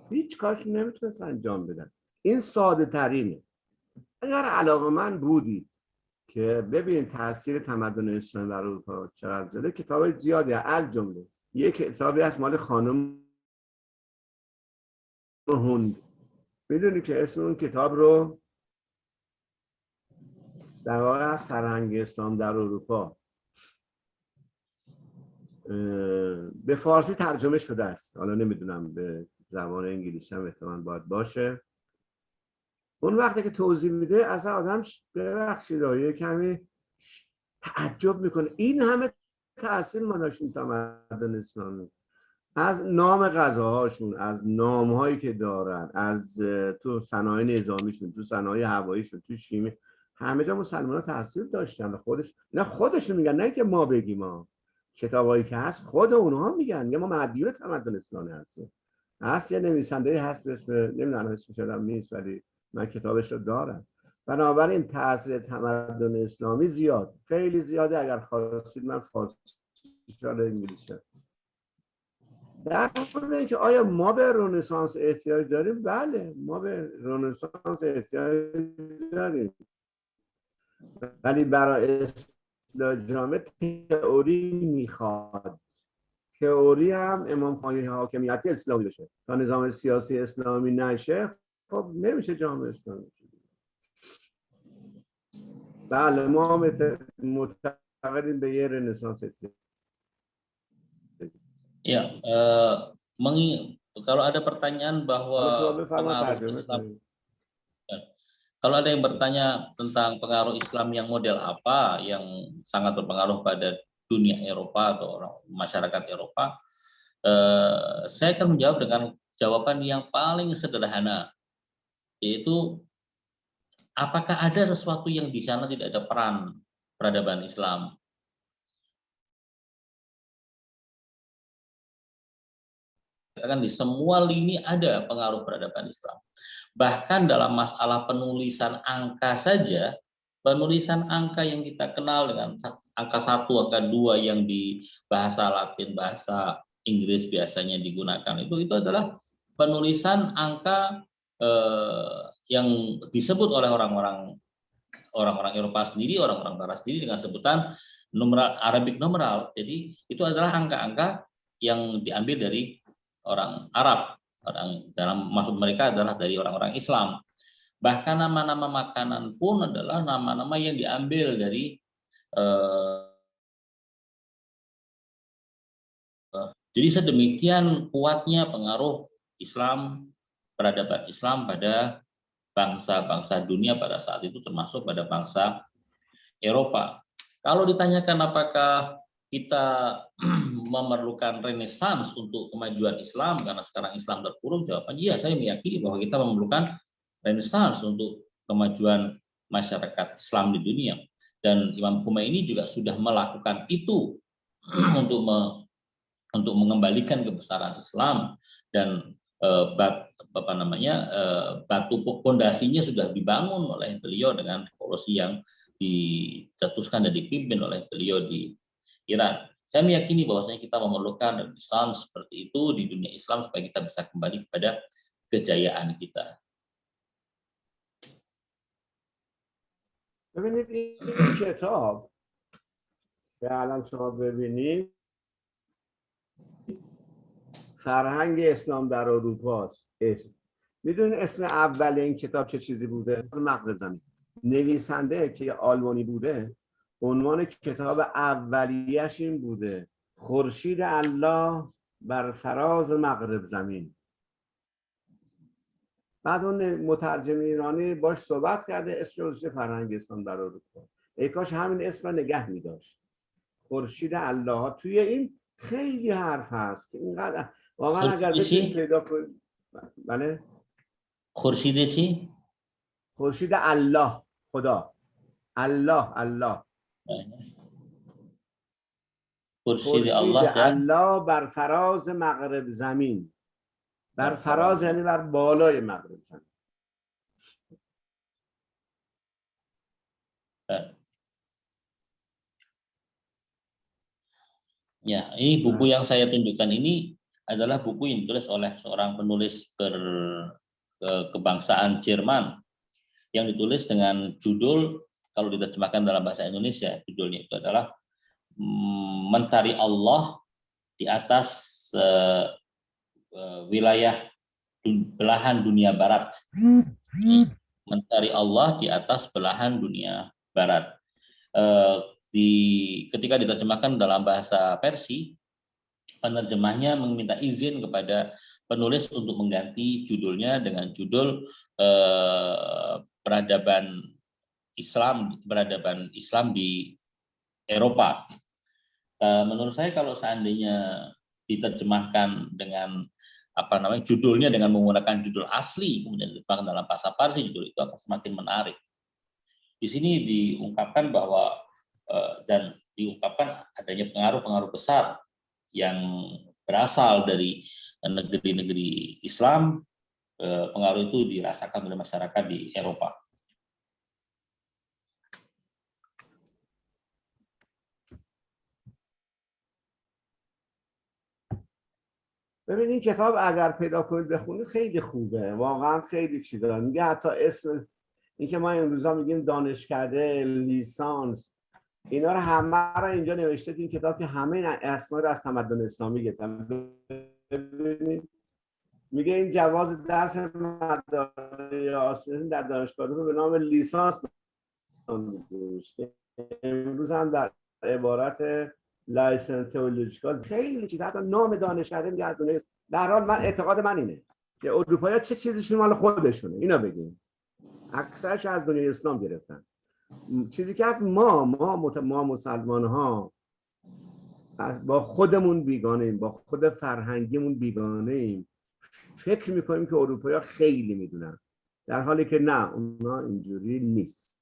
هیچ کارش نمیتونستن انجام بدن. این ساده ترینه. اگر علاقه‌مند بودید که ببینید تاثیر تمدن اسلامی در اروپا چقدر زیاده، کتاب زیادی از جمله یک کتابی از مال خانم هوند، میدونی که اسم اون کتاب رو در واقع از فرهنگ اسلام در اروپا به فارسی ترجمه شده است. حالا نمیدونم به زبان انگلیسی هم احتمال باید باشه. اون وقتی که توضیح میده اصلا آدم ببخشید یه کمی تعجب میکنه این همه تاثیر ما داشتیم تمدن اسلامی، از نام غذاهاشون، از نامهایی که دارن، از تو صنایع نظامیشون، تو صنایع هواییشون، تو شیمی، همه جا مسلمان‌ها تاثیر داشتن. خودشون میگن، نه که ما بگیم. ما کتابایی که هست خود اونها میگن، ما مدیون تمدن اسلامی هستیم. هست یه نویسنده هست به اسم، نمیدونم اسمش یادم نیست ولی من کتابش رو دارم. بنابراین تاثیر تمدن اسلامی زیاد، خیلی زیاده. اگر خواستید من فارسی یا انگلیسی. در مورد اینکه آیا ما به رنسانس احتیاج داریم؟ بله، ما به رنسانس احتیاج داریم، ولی برای اصلاح جامعه تئوری میخواد. تئوری هم امام خمینی حاکمیت اسلامی بشه. تا نظام سیاسی اسلامی نشه خب نمیشه جامعه اسلامی. بله، ما معتقدیم به یه رنسانس احتیاج. Ya, kalau ada pertanyaan bahwa pengaruh Islam, kalau ada yang bertanya tentang pengaruh Islam yang model apa yang sangat berpengaruh pada dunia Eropa atau orang masyarakat Eropa, saya akan menjawab dengan jawaban yang paling sederhana, yaitu apakah ada sesuatu yang di sana tidak ada peran peradaban Islam? Di semua lini ada pengaruh peradaban Islam. Bahkan dalam masalah penulisan angka saja, penulisan angka yang kita kenal dengan angka 1, angka 2 yang di bahasa Latin, bahasa Inggris biasanya digunakan, itu adalah penulisan angka yang disebut oleh orang-orang Eropa sendiri, orang-orang Barat sendiri dengan sebutan numeral, Arabic numeral. Jadi itu adalah angka-angka yang diambil dari orang Arab, dalam maksud mereka adalah dari orang-orang Islam. Bahkan nama-nama makanan pun adalah nama-nama yang diambil dari jadi sedemikian kuatnya pengaruh Islam, peradaban Islam pada bangsa-bangsa dunia pada saat itu, termasuk pada bangsa Eropa. Kalau ditanyakan apakah kita memerlukan renesans untuk kemajuan Islam karena sekarang Islam terpuruk, jawabannya iya, saya meyakini bahwa kita memerlukan renesans untuk kemajuan masyarakat Islam di dunia, dan Imam Khomeini juga sudah melakukan itu untuk mengembalikan kebesaran Islam, dan batu pondasinya sudah dibangun oleh beliau dengan revolusi yang dicetuskan dan dipimpin oleh beliau di Iran. Saya meyakini bahwasanya kita memerlukan renaissance seperti itu di dunia Islam supaya kita bisa kembali kepada kejayaan kita. ببینید این کتاب که الان شما ببینید فرهنگ اسلام در اروپا است. میدونید اسم اول این کتاب چه چیزی بوده؟ مغرب زمین. نویسنده که آلمانی بوده، عنوان کتاب اولیه‌اش این بوده: خورشید الله بر فراز مغرب زمین. بعد اون مترجم ایرانی باش صحبت کرده، اسم گذاشته فرهنگ اسلام در اروپا. ای کاش همین اسم رو نگه می‌داشت. خورشید الله. توی این خیلی حرف هست که اینقدر واقعا اگر بتونید پیدا کنید. بله؟ خورشید چی؟ خورشید الله، خدا. الله. خورشید الله بر فراز مغرب زمین. بر فراز یعنی بر بالای مغرب زمین. Ya, ini buku yang saya tunjukkan ini adalah buku yang ditulis oleh seorang penulis kebangsaan Jerman yang ditulis dengan judul, kalau diterjemahkan dalam bahasa Indonesia, judulnya itu adalah Mencari Allah di atas wilayah belahan dunia barat. Mencari Allah di atas belahan dunia barat. Ketika diterjemahkan dalam bahasa Persia, penerjemahnya meminta izin kepada penulis untuk mengganti judulnya dengan judul peradaban Islam di Eropa. Menurut saya kalau seandainya diterjemahkan dengan judulnya dengan menggunakan judul asli kemudian diterjemahkan dalam bahasa Parsi, judul itu akan semakin menarik. Di sini diungkapkan bahwa dan diungkapkan adanya pengaruh-pengaruh besar yang berasal dari negeri-negeri Islam. Pengaruh itu dirasakan oleh masyarakat di Eropa. ببینید کتاب اگر پیدا کنید بخونید خیلی خوبه، واقعا خیلی چیزا میگه. حتی اسم اینکه ما امروزا میگیم دانشکده، لیسانس، اینا رو همه رو اینجا نوشته این کتاب که همه این اسما رو از تمدن اسلامی گرفتن. ببینید میگه این جواز درس مدارس در دانشگاه رو به نام لیسانس نوشته. امروز هم در عبارت لایسنس تئولوژیکال خیلی چیز، حتی نام دانشکده میگه از دونه. در حال من اعتقاد من اینه که اروپایی‌ها چه چیزیشون مال خودشونه، اینا بگیم اکثرش از دنیای اسلام گرفتن. چیزی که از ما مسلمان ها با خودمون بیگانه ایم، با خود فرهنگیمون بیگانه ایم، فکر میکنیم که اروپایی‌ها خیلی میدونن، در حالی که نه، اونا اینجوری نیست.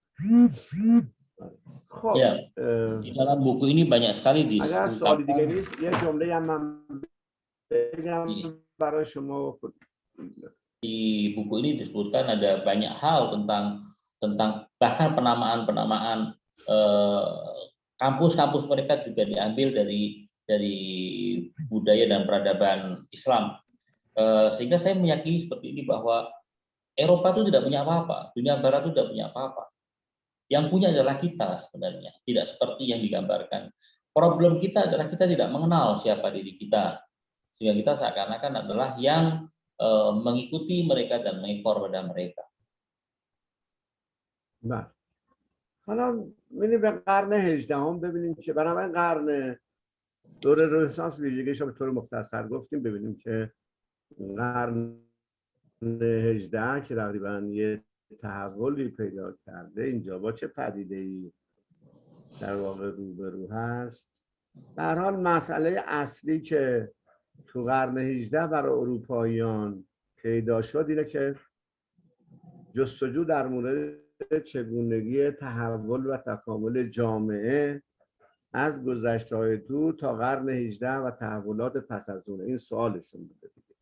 خب di dalam buku ini banyak sekali اگر سوالی دیگه diungkapkan نیست یه جمله هم من بگم برای شما. di buku ini disebutkan ada banyak hal tentang bahkan penamaan kampus-kampus mereka juga diambil dari budaya dan peradaban Islam. Sehingga saya meyakini seperti ini bahwa Eropa itu tidak punya apa-apa, dunia Barat itu tidak punya apa-apa. Yang punya adalah kita sebenarnya, tidak seperti yang digambarkan. Problem kita adalah kita tidak mengenal siapa diri kita, sehingga kita seakan-akan adalah yang mengikuti mereka dan mengekor pada mereka. بله. حالا ببینیم به قرن 18 ببینیم که بنابراین قرن دوره رنسانس ویژگیش رو به طور مختصر گفتیم. ببینیم که قرن 18 که تقریبا یه تحولی پیدا کرده اینجا با چه پدیده‌ای در واقع روبرو هست. در حال مسئله اصلی که تو قرن 18 برای اروپاییان پیدا شد اینه که جستجو در مورد چگونگی تحول و تکامل جامعه از گذشته‌های دور تا قرن 18 و تحولات پس از اون. این سوالشون بوده دیگه.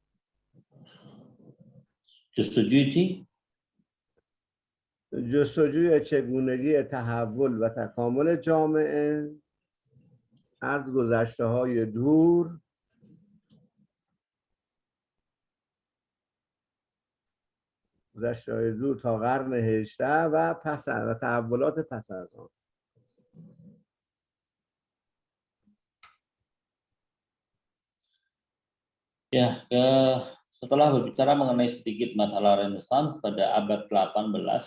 جستجوی چگونگی تحول و تکامل جامعه از گذشته‌های دور تا قرن 18 و تحولات پس از آن. Ya, setelah berbicara mengenai sedikit masalah Renaissance pada abad ke-18,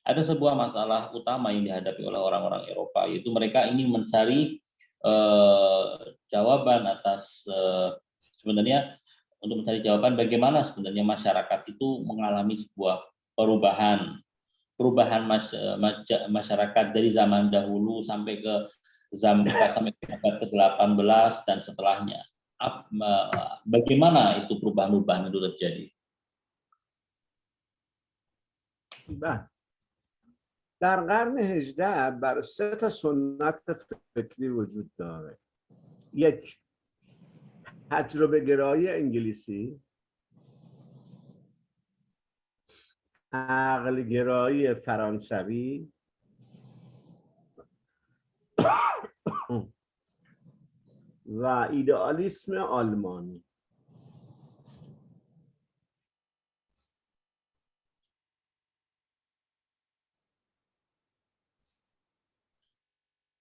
ada sebuah masalah utama yang dihadapi oleh orang-orang Eropa, yaitu mereka ingin mencari jawaban atas sebenarnya untuk mencari jawaban bagaimana sebenarnya masyarakat itu mengalami sebuah perubahan masyarakat dari zaman dahulu sampai ke abad ke-18 dan setelahnya. Bagaimana itu perubahan-perubahan itu terjadi? در قرن 18 بر 3 تا سنت فکری وجود داره. یک، تجربه گرایی انگلیسی، عقل گرایی فرانسوی و ایدئالیسم آلمانی.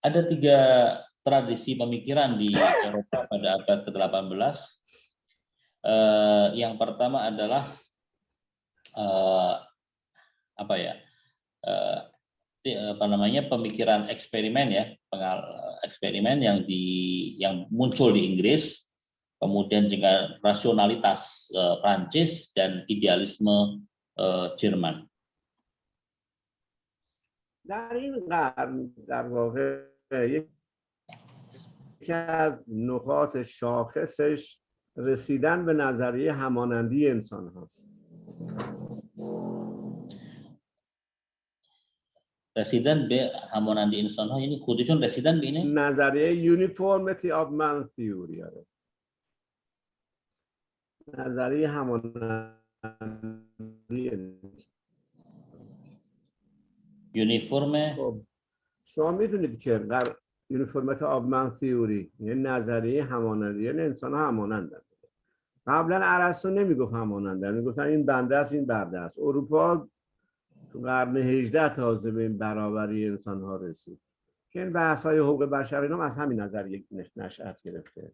Ada 3 tradisi pemikiran di Eropa pada abad ke-18. Yang pertama adalah pemikiran eksperimen ya, eksperimen yang muncul di Inggris, kemudian juga rasionalitas Prancis dan idealisme Jerman. در این قرن در واقع یکی از نقاط شاخصش رسیدن به نظریه همانندی انسان هاست. Residen به همانندی انسان ها یعنی خودشون رسیدن به اینه؟ نظریه یونیفورمیتی آف من تیوری هست. نظریه همانندی یونیفرم خب شما میدونید که یونیفورمیت آف من تیوری یعنی نظریه همانندی یعنی انسان ها همانندن. قبلا ارسطو نمیگفت همانندن، میگفتن این بنده است این برده است. اروپا تو قرن 18 تازه به این برابری انسان ها رسید که این بحث های حقوق بشر اینا از همین نظریه نشأت گرفته.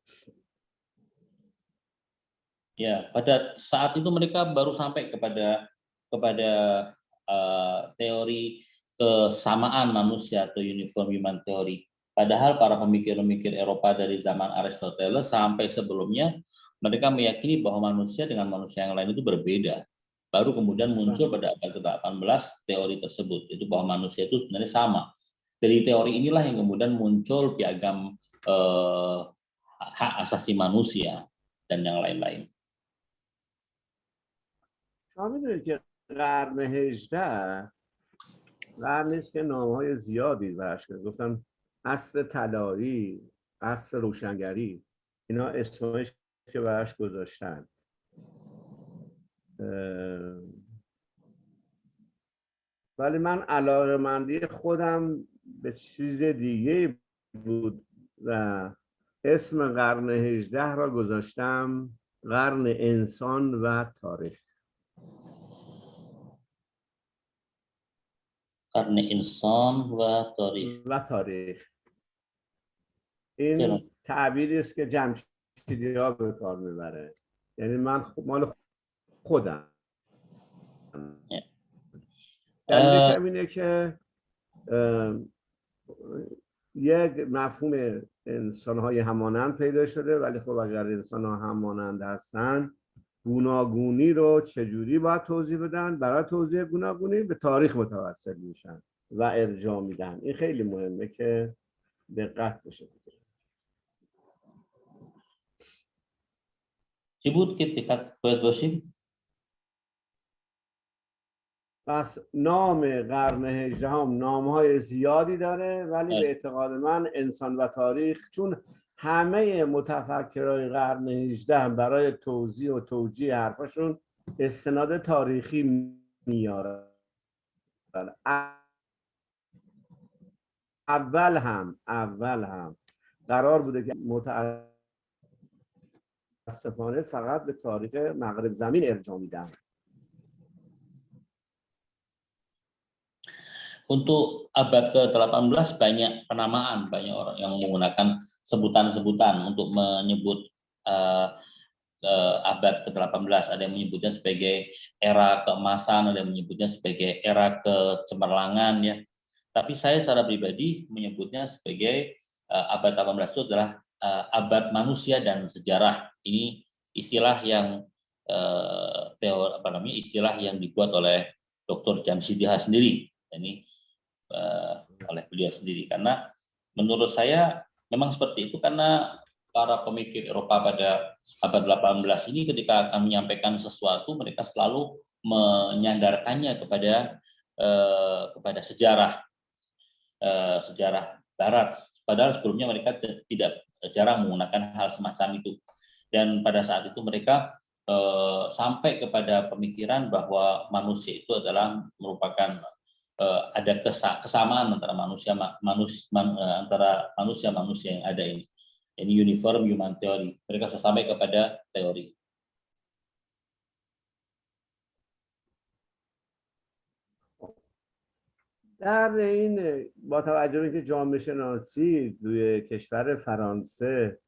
Ya, pada saat itu mereka baru sampai kepada teori kesamaan manusia atau uniform human theory. Padahal para pemikir-pemikir Eropa dari zaman Aristoteles sampai sebelumnya mereka meyakini bahwa manusia dengan manusia yang lain itu berbeda. Baru kemudian muncul pada abad ke-18 teori tersebut, itu bahwa manusia itu sebenarnya sama. Dari teori inilah yang kemudian muncul piagam hak asasi manusia dan yang lain-lain. شما میدونید که قرن 18 قرنی است که نام‌های زیادی برش کرد. گفتم عصر طلایی، عصر روشنگری، اینا اسمش که برش گذاشتن. ولی من علاقه‌مندی خودم به چیز دیگه بود و اسم قرن 18 را گذاشتم قرن انسان و تاریخ. قرن انسان و تاریخ. این تعبیری است که جمشیدی ها به کار میبره، یعنی من مال خودم. دلیلش هم اینه که یک مفهوم انسان های همانند پیدا شده، ولی خب اگر انسان ها همانند هستن گوناگونی رو چجوری باید توضیح بدن؟ برای توضیح گوناگونی به تاریخ متوسل میشن و ارجاع میدن. این خیلی مهمه که دقت بشه. چی بود که دقت باید باشیم؟ پس نام قرن 18 هم نامهای زیادی داره، ولی به اعتقاد من انسان و تاریخ، چون همه متفکرای قرن 18 برای توضیح و توجیه حرفشون استناد تاریخی میارن. اول هم قرار بوده که متاسفانه فقط به تاریخ مغرب زمین ارجاع میدن. Untuk abad ke-18 banyak penamaan, banyak orang yang menggunakan sebutan-sebutan untuk menyebut abad ke-18. Ada yang menyebutnya sebagai era keemasan, ada yang menyebutnya sebagai era kecemerlangan, ya. Tapi saya secara pribadi menyebutnya sebagai abad 18 itu adalah abad manusia dan sejarah. Ini istilah yang istilah yang dibuat oleh Dr. Jamshidi sendiri. Ini oleh beliau sendiri, karena menurut saya memang seperti itu, karena para pemikir Eropa pada abad 18 ini ketika akan menyampaikan sesuatu mereka selalu menyandarkannya kepada sejarah Barat, padahal sebelumnya mereka jarang menggunakan hal semacam itu. Dan pada saat itu mereka sampai kepada pemikiran bahwa manusia itu adalah merupakan ada kesamaan antara manusia yang ada ini uniform human theory. Mereka sudah sampai kepada teori. در این با توجه به اینکه جامعه شناسی توی کشور فرانسه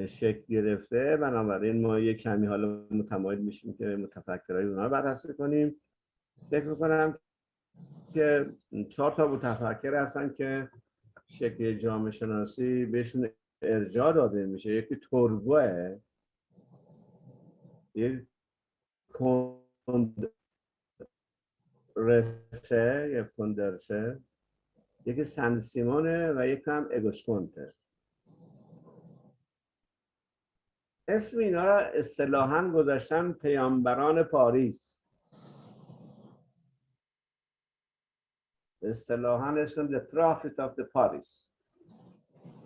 شکل گرفته، بنابراین ما یک کمی حالا متمایل میشیم که متفکرای اونها بررسی کنیم. فکر می‌کنم که 4 تا متفکر هستن که شکل جامعه شناسی بهشون ارجاع داده میشه. یکی تورگوه، یک رسه یا کندرسه، یکی سن سیمونه و یکی هم اگوسکونته. اسم اینا را اصطلاحاً گذاشتن پیامبران پاریس. اصطلاحاً اسم The Prophet of the Paris،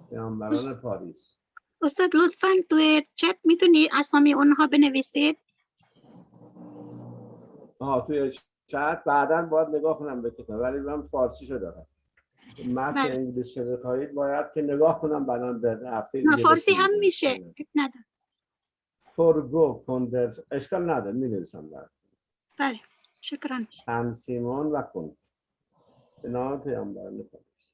پیامبران پاریس. استاد لطفاً توی چت میتونی اسامی اونها بنویسید؟ توی چت بعداً باید نگاه کنم به کتاب، ولی من فارسیشو دارم. متن بله. انگلیسی که بخواهید باید که نگاه کنم، بعداً به هفته نه، دیگه فارسی هم بتونید. میشه، اب نداره. تورگو کندرس اشکال نداره، می‌نویسم برات. بله، شکرا. سن سیمون و کند به نام پیامبران پاریس.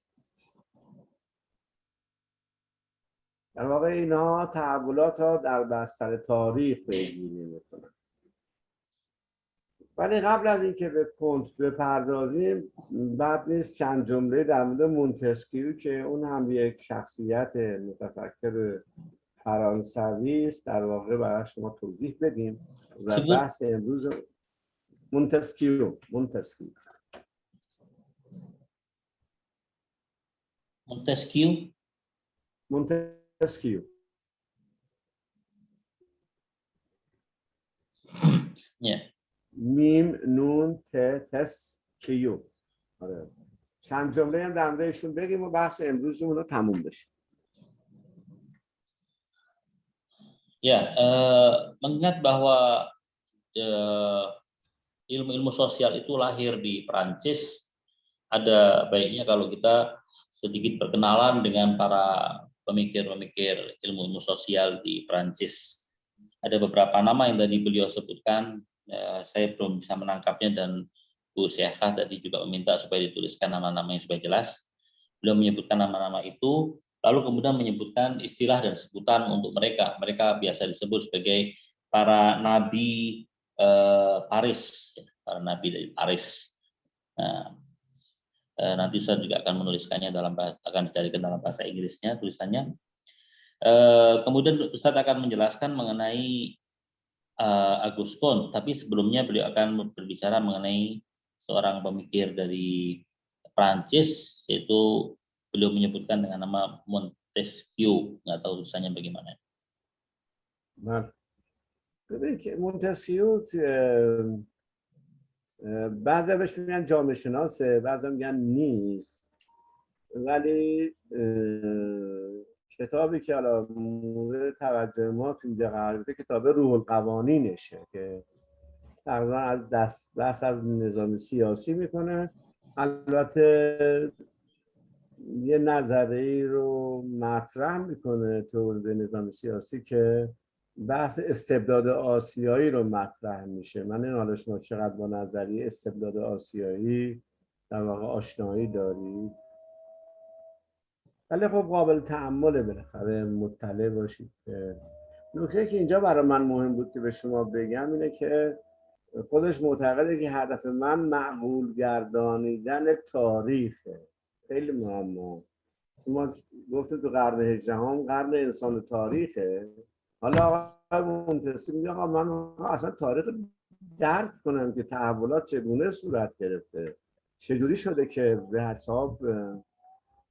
در واقع اینها تحولات را در بستر تاریخ پیگیری میکنن. ولی قبل از اینکه به کنت بپردازیم، بد نیست چند جمله در مورد مونتسکیو که اون هم یک شخصیت متفکر فرانسوی است در واقع برای شما توضیح بدیم و بحث امروز مونتسکیو میم نون تس کیو. آره. چند جمله هم در موردشون بگیم و بحث امروزمون رو تموم بشه. Ya, mengingat bahwa ilmu-ilmu sosial itu lahir di Perancis, ada baiknya kalau kita sedikit perkenalan dengan para pemikir-pemikir ilmu-ilmu sosial di Perancis. Ada beberapa nama yang tadi beliau sebutkan, saya belum bisa menangkapnya, dan Bu Syekhah tadi juga meminta supaya dituliskan nama-nama yang supaya jelas. Beliau menyebutkan nama-nama itu, lalu kemudian menyebutkan istilah dan sebutan untuk mereka. Mereka biasa disebut sebagai para nabi Paris, para nabi dari Paris. Nah, nanti saya juga akan menuliskannya akan dicarikan dalam bahasa Inggrisnya tulisannya. Kemudian Ustadz akan menjelaskan mengenai Auguste Comte, tapi sebelumnya beliau akan berbicara mengenai seorang pemikir dari Prancis, yaitu beliau menyebutkan dengan nama Montesquieu. Nggak tahu tulisannya bagaimana. ببینید که مونتسکیو بعضی بهش میگن جامعه شناسه، بعضی میگن نیست، ولی کتابی که حالا مورد توجه ما تو اینجا قرار بده کتاب روح القوانینشه که تقریبا از بحث از نظام سیاسی میکنه. البته یه نظریه‌ای رو مطرح میکنه تو نظام سیاسی که بحث استبداد آسیایی رو مطرح میشه. من نمی‌دونم شما چقدر با نظریه استبداد آسیایی در واقع آشنایی دارید، ولی خب قابل تأمله، بالاخره مطلع باشید. نکته که اینجا برای من مهم بود که به شما بگم اینه که خودش معتقده که هدف من معقول گردانیدن تاریخه. خیلی مهمه. شما گفتید تو قرن 18 قرن انسان تاریخه. حالا آقای مونتسکیو میگه آقا من اصلا تاریخ درک کنم که تحولات چگونه صورت گرفته، چجوری شده که به حساب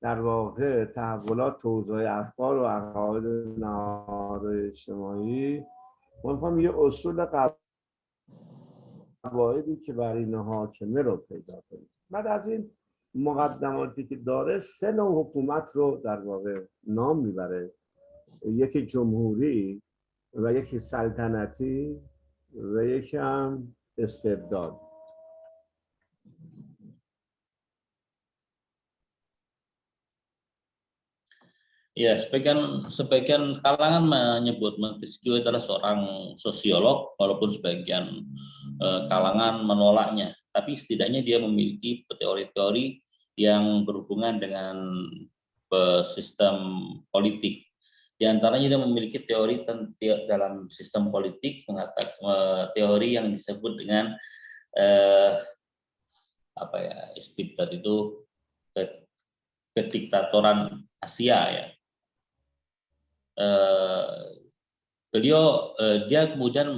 در واقع تحولات توزیع افکار و عقاید نهادهای اجتماعی مفهوم یه اصول قواعدی که بر این حاکمه رو پیدا کنیم. بعد از این مقدماتی که داره 3 نوع حکومت رو در واقع نام میبره، یکی جمهوری و یکی سلطنتی و یکی هم استبداد. Ya, sebagian kalangan menyebut Montesquieu adalah seorang sosiolog, walaupun sebagian kalangan menolaknya. Tapi setidaknya dia memiliki teori-teori yang berhubungan dengan sistem politik. Di antaranya dia memiliki teori dalam sistem politik, teori yang disebut dengan istibdad itu kediktatoran Asia ya. Dia kemudian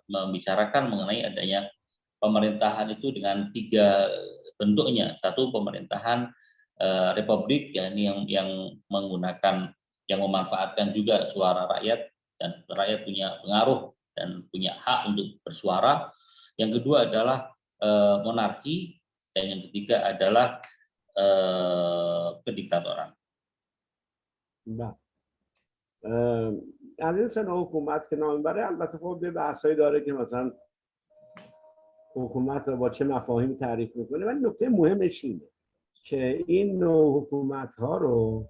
membicarakan mengenai adanya pemerintahan itu dengan 3 bentuknya. Satu, pemerintahan republik, ya, ini yang menggunakan, yang memanfaatkan juga suara rakyat, dan rakyat punya pengaruh dan punya hak untuk bersuara. Yang kedua adalah monarki, dan yang ketiga adalah kediktatoran. از این سن حکومت که نام میبره البته خب یه بحثایی داره که مثلا حکومت رو با چه مفاهیمی تعریف میکنه، ولی نکته مهمش اینه که این نوع حکومت ها رو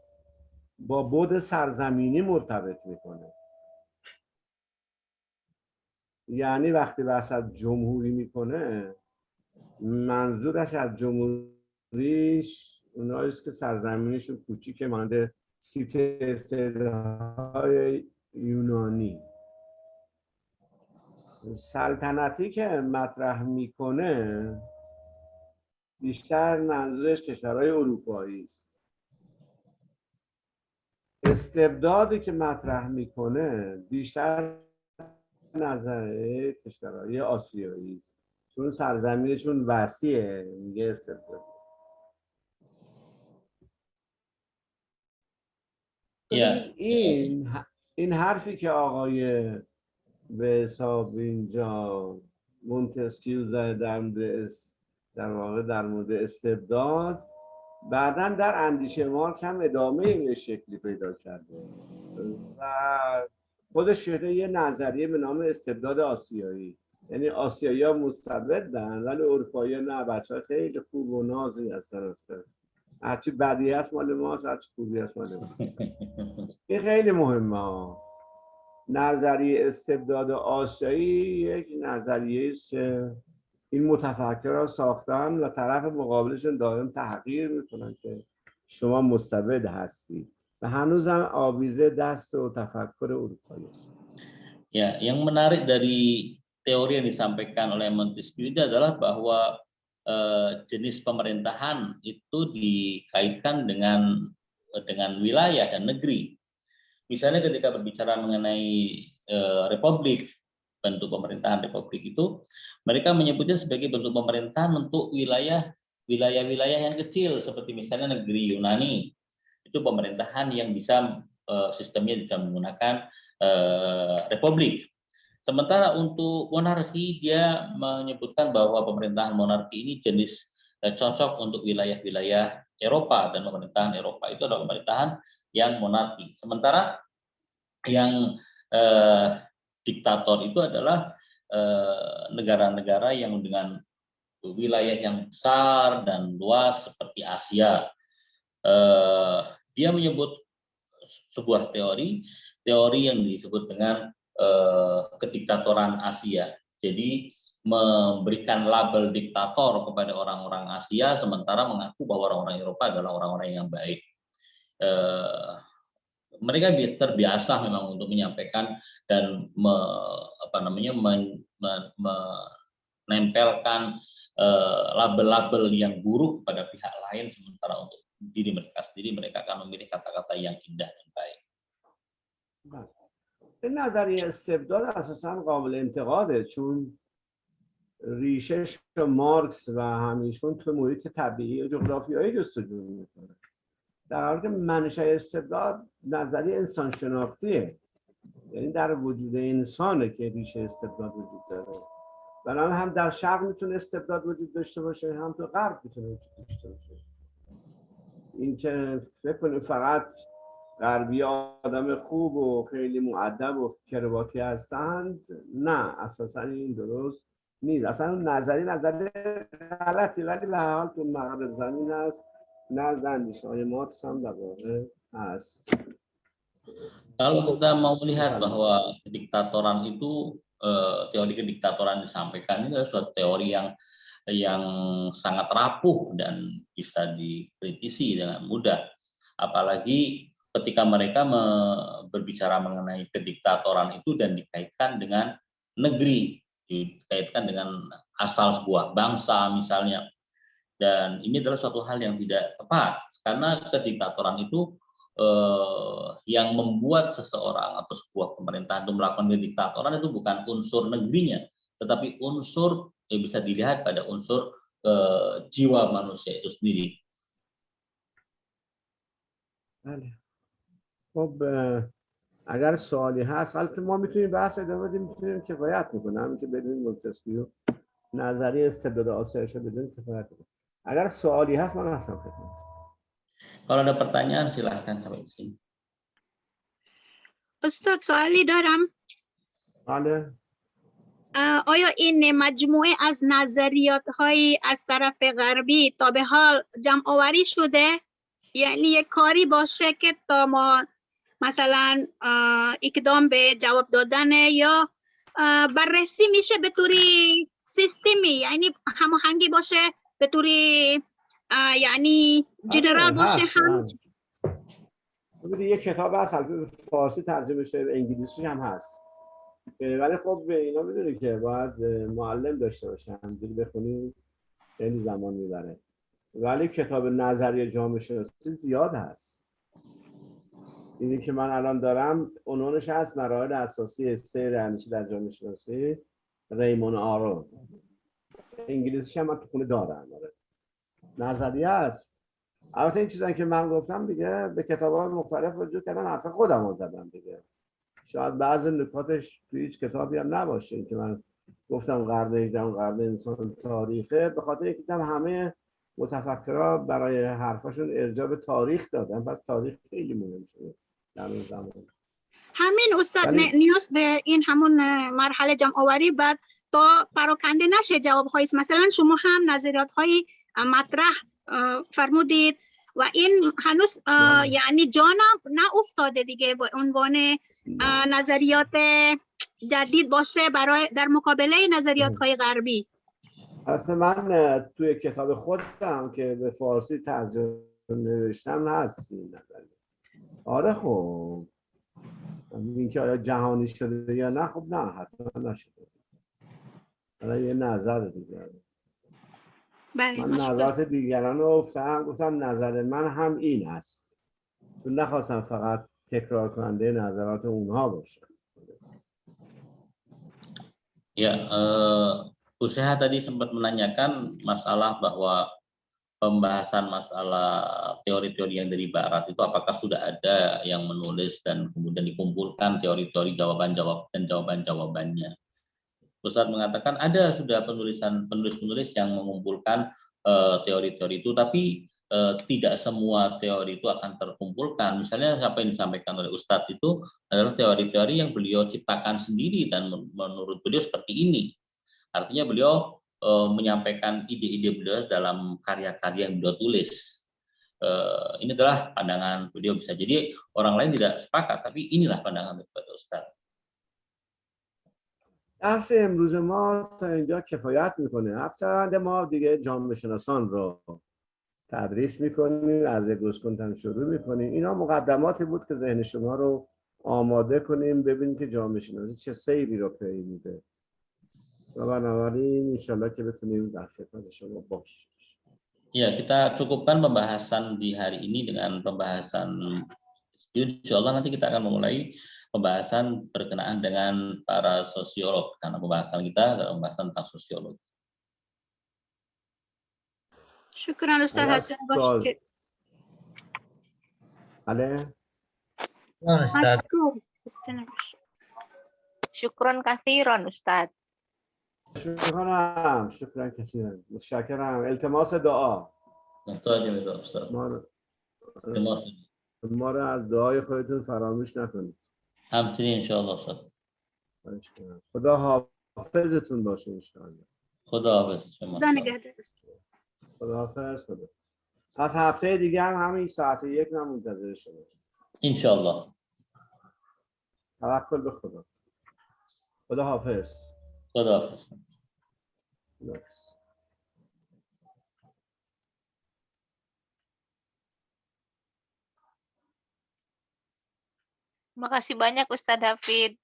با بعد سرزمینی مرتبط میکنه. یعنی وقتی بحث از جمهوری میکنه، منظورش از جمهوریش اوناییست که سرزمینشون کوچیکه، مانند سیت استعدادهای یونانی. سلطنتی که مطرح میکنه بیشتر منظورش کشورهای اروپایی است. استبدادی که مطرح میکنه بیشتر نظر کشورهای آسیایی است، چون سرزمینشون وسیعه، میگه استبداد. این حرفی که آقای به حساب اینجا مونتسکیو زده در واقع در مورد استبداد، بعداً در اندیشه مارکس هم ادامه به شکلی پیدا کرده و خودش شده یه نظریه به نام استبداد آسیایی. یعنی آسیایی ها مستبدن ولی اروپایی ها نه، بچه ها خیلی خوب و نازی هستن، هرچی بدی هست مال ماست، هرچی خوبی هست مال ماست. این خیلی مهمه. نظریه استبداد آسیایی یک نظریه است که این متفکرها ساختن و طرف مقابلشون دائم تحقیر میکنن که شما مستبد هستی و هنوزم آویزه دست و تفکر اروپایی است. Ya, yang menarik dari teori yang disampaikan oleh Montesquieu adalah bahwa jenis pemerintahan itu dikaitkan dengan wilayah dan negeri. Misalnya ketika berbicara mengenai republik, bentuk pemerintahan republik itu, mereka menyebutnya sebagai bentuk pemerintahan untuk wilayah-wilayah yang kecil, seperti misalnya negeri Yunani. Itu pemerintahan yang bisa sistemnya tidak menggunakan republik. Sementara untuk monarki, dia menyebutkan bahwa pemerintahan monarki ini jenis cocok untuk wilayah-wilayah Eropa, dan pemerintahan Eropa itu adalah pemerintahan yang monarki. Sementara yang diktator itu adalah negara-negara yang dengan wilayah yang besar dan luas seperti Asia. Dia menyebut sebuah teori yang disebut dengan kediktatoran Asia. Jadi memberikan label diktator kepada orang-orang Asia, sementara mengaku bahwa orang-orang Eropa adalah orang-orang yang baik. Mereka terbiasa memang untuk menyampaikan dan menempelkan label-label yang buruk pada pihak lain, sementara untuk diri mereka sendiri mereka akan memilih kata-kata yang indah dan baik. این نظریه استبداد اساساً قابل انتقاده، چون ریشش مارکس و همیشون تو محیط طبیعی و جغرافیایی جستجو میکنه، در حالی که منشأ استبداد نظریه انسان شناختیه، یعنی در وجود انسانه که ریشه استبداد وجود داره. بنابراین هم در شرق میتونه استبداد وجود داشته باشه، هم تو غرب میتونه وجود داشته باشه. این که فکر کنیم فقط غربی آدم خوب و خیلی مؤدب و کرواتی هستند، نه، اساسا این درست نیست. اصلا نظری غلطی، ولی به هر حال تو مغرب زمین هست، نزد اندیشه‌های مارکس هم در واقع هست. Kalau kita mau melihat bahwa kediktatoran itu, teori kediktatoran disampaikan ini adalah suatu teori yang sangat rapuh dan bisa dikritisi dengan mudah. Apalagi ketika mereka berbicara mengenai kediktatoran itu dan dikaitkan dengan negeri, dikaitkan dengan asal sebuah bangsa misalnya. Dan ini adalah suatu hal yang tidak tepat, karena kediktatoran itu yang membuat seseorang atau sebuah pemerintahan itu melakukan kediktatoran itu bukan unsur negerinya, tetapi unsur bisa dilihat pada unsur jiwa manusia itu sendiri. بله. خب اگر سوالی هست حالا که ما میتونیم بحث ادامه بدیم، میتونیم کفایت میکنه، همین که بدون مستثنی نظریه استبداد آسایش بدون کفایت میکنه. اگر سوالی هست من هستم خدمت. Kalau ada pertanyaan silahkan sampai di sini. استاد سوالی دارم. بله. آیا این مجموعه از نظریات های از طرف غربی تا به حال جمع آوری شده؟ یعنی یک کاری باشه که تا ما مثلا اقدام به جواب دادن یا بررسی میشه به طوری سیستمی، یعنی هماهنگی باشه به طوری یعنی جنرال باشه هم. ببینید یک کتاب هست البته فارسی ترجمه شده، انگلیسی هم هست، ولی خب اینا میدونی که باید معلم داشته باشه، همینجوری بخونی خیلی زمان میبره. ولی کتاب نظریه جامعه شناسی زیاد هست. اینی که من الان دارم عنوانش هست مراحل اساسی سیر اندیشه در جامعه شناسی، ریمون آرون. انگلیسیش هم من تو خونه دارم. نظریه هست. البته این چیزایی که من گفتم دیگه به کتاب‌های مختلف رجوع کردم، حرف خودم رو زدم دیگه. شاید بعضی نکاتش توی هیچ کتابی هم نباشه. این که من گفتم قرن 18 قرن انسان تاریخه، به خاطر اینکه همه متفکرها برای حرفاشون ارجاع به تاریخ دادن، پس تاریخ خیلی مهم شده در اون زمان. همین استاد نیاز به این همون مرحله جمع آوری بعد تا پراکنده نشه جواب های مثلا شما هم نظریات های مطرح فرمودید و این هنوز یعنی جانم افتاده دیگه به عنوان نظریات جدید باشه برای در مقابله نظریات های غربی. البته من توی کتاب خودم که به فارسی ترجمه نوشتم هست این نظریه. آره خب اینکه آیا جهانی شده یا نه، خب نه حتما نشده. حالا یه نظر دیگه. بله، من نظرات دیگران رو گفتم نظر من هم این است، چون نخواستم فقط تکرار کننده نظرات اونها باشم. Ya, Bu Seha tadi sempat menanyakan masalah bahwa pembahasan masalah teori-teori yang dari Barat itu apakah sudah ada yang menulis dan kemudian dikumpulkan teori-teori jawaban-jawabannya. Ustadz mengatakan ada sudah penulis-penulis yang mengumpulkan teori-teori itu, tapi tidak semua teori itu akan terkumpulkan. Misalnya apa yang disampaikan oleh Ustadz itu adalah teori-teori yang beliau ciptakan sendiri dan menurut beliau seperti ini. Artinya beliau menyampaikan ide-ide beliau dalam karya-karya yang beliau tulis. Ini adalah pandangan beliau, bisa jadi orang lain tidak sepakat, tapi inilah pandangan daripada Ustadz. درس امروز ما تا اینجا کفایت میکنه. هفته آینده ما دیگه جامعه شناسان رو تدریس میکنیم، از گوسکنتن شروع میکنیم. اینا مقدماتی بود که ذهن شما رو آماده کنیم ببینیم که جامعه شناسی چه سیری رو پی میده و بنابراین انشالله که بتونیم در خدمت شما باشیم. Ya, kita cukupkan pembahasan di hari ini dengan pembahasan. Insya Allah nanti kita akan memulai pembahasan berkenaan dengan para sosiolog, karena pembahasan kita adalah pembahasan tentang sosiologi. شکرا استاد حسن باشید. بله. Syukron kathiran Ustaz. شکرا کثیرا. متشکرم. التماس دعا. ما رو از دعای خودتون فراموش نکنید. همچنین انشاءالله استاد. خدا حافظتون باشه انشاءالله. خدا حافظ شما. خدا حافظ. از هفته دیگه هم همین ساعت 1 من منتظر شما. انشاءالله. توکل به خدا. خدا حافظ. خدا حافظ. Makasih banyak Ustadz Hafid.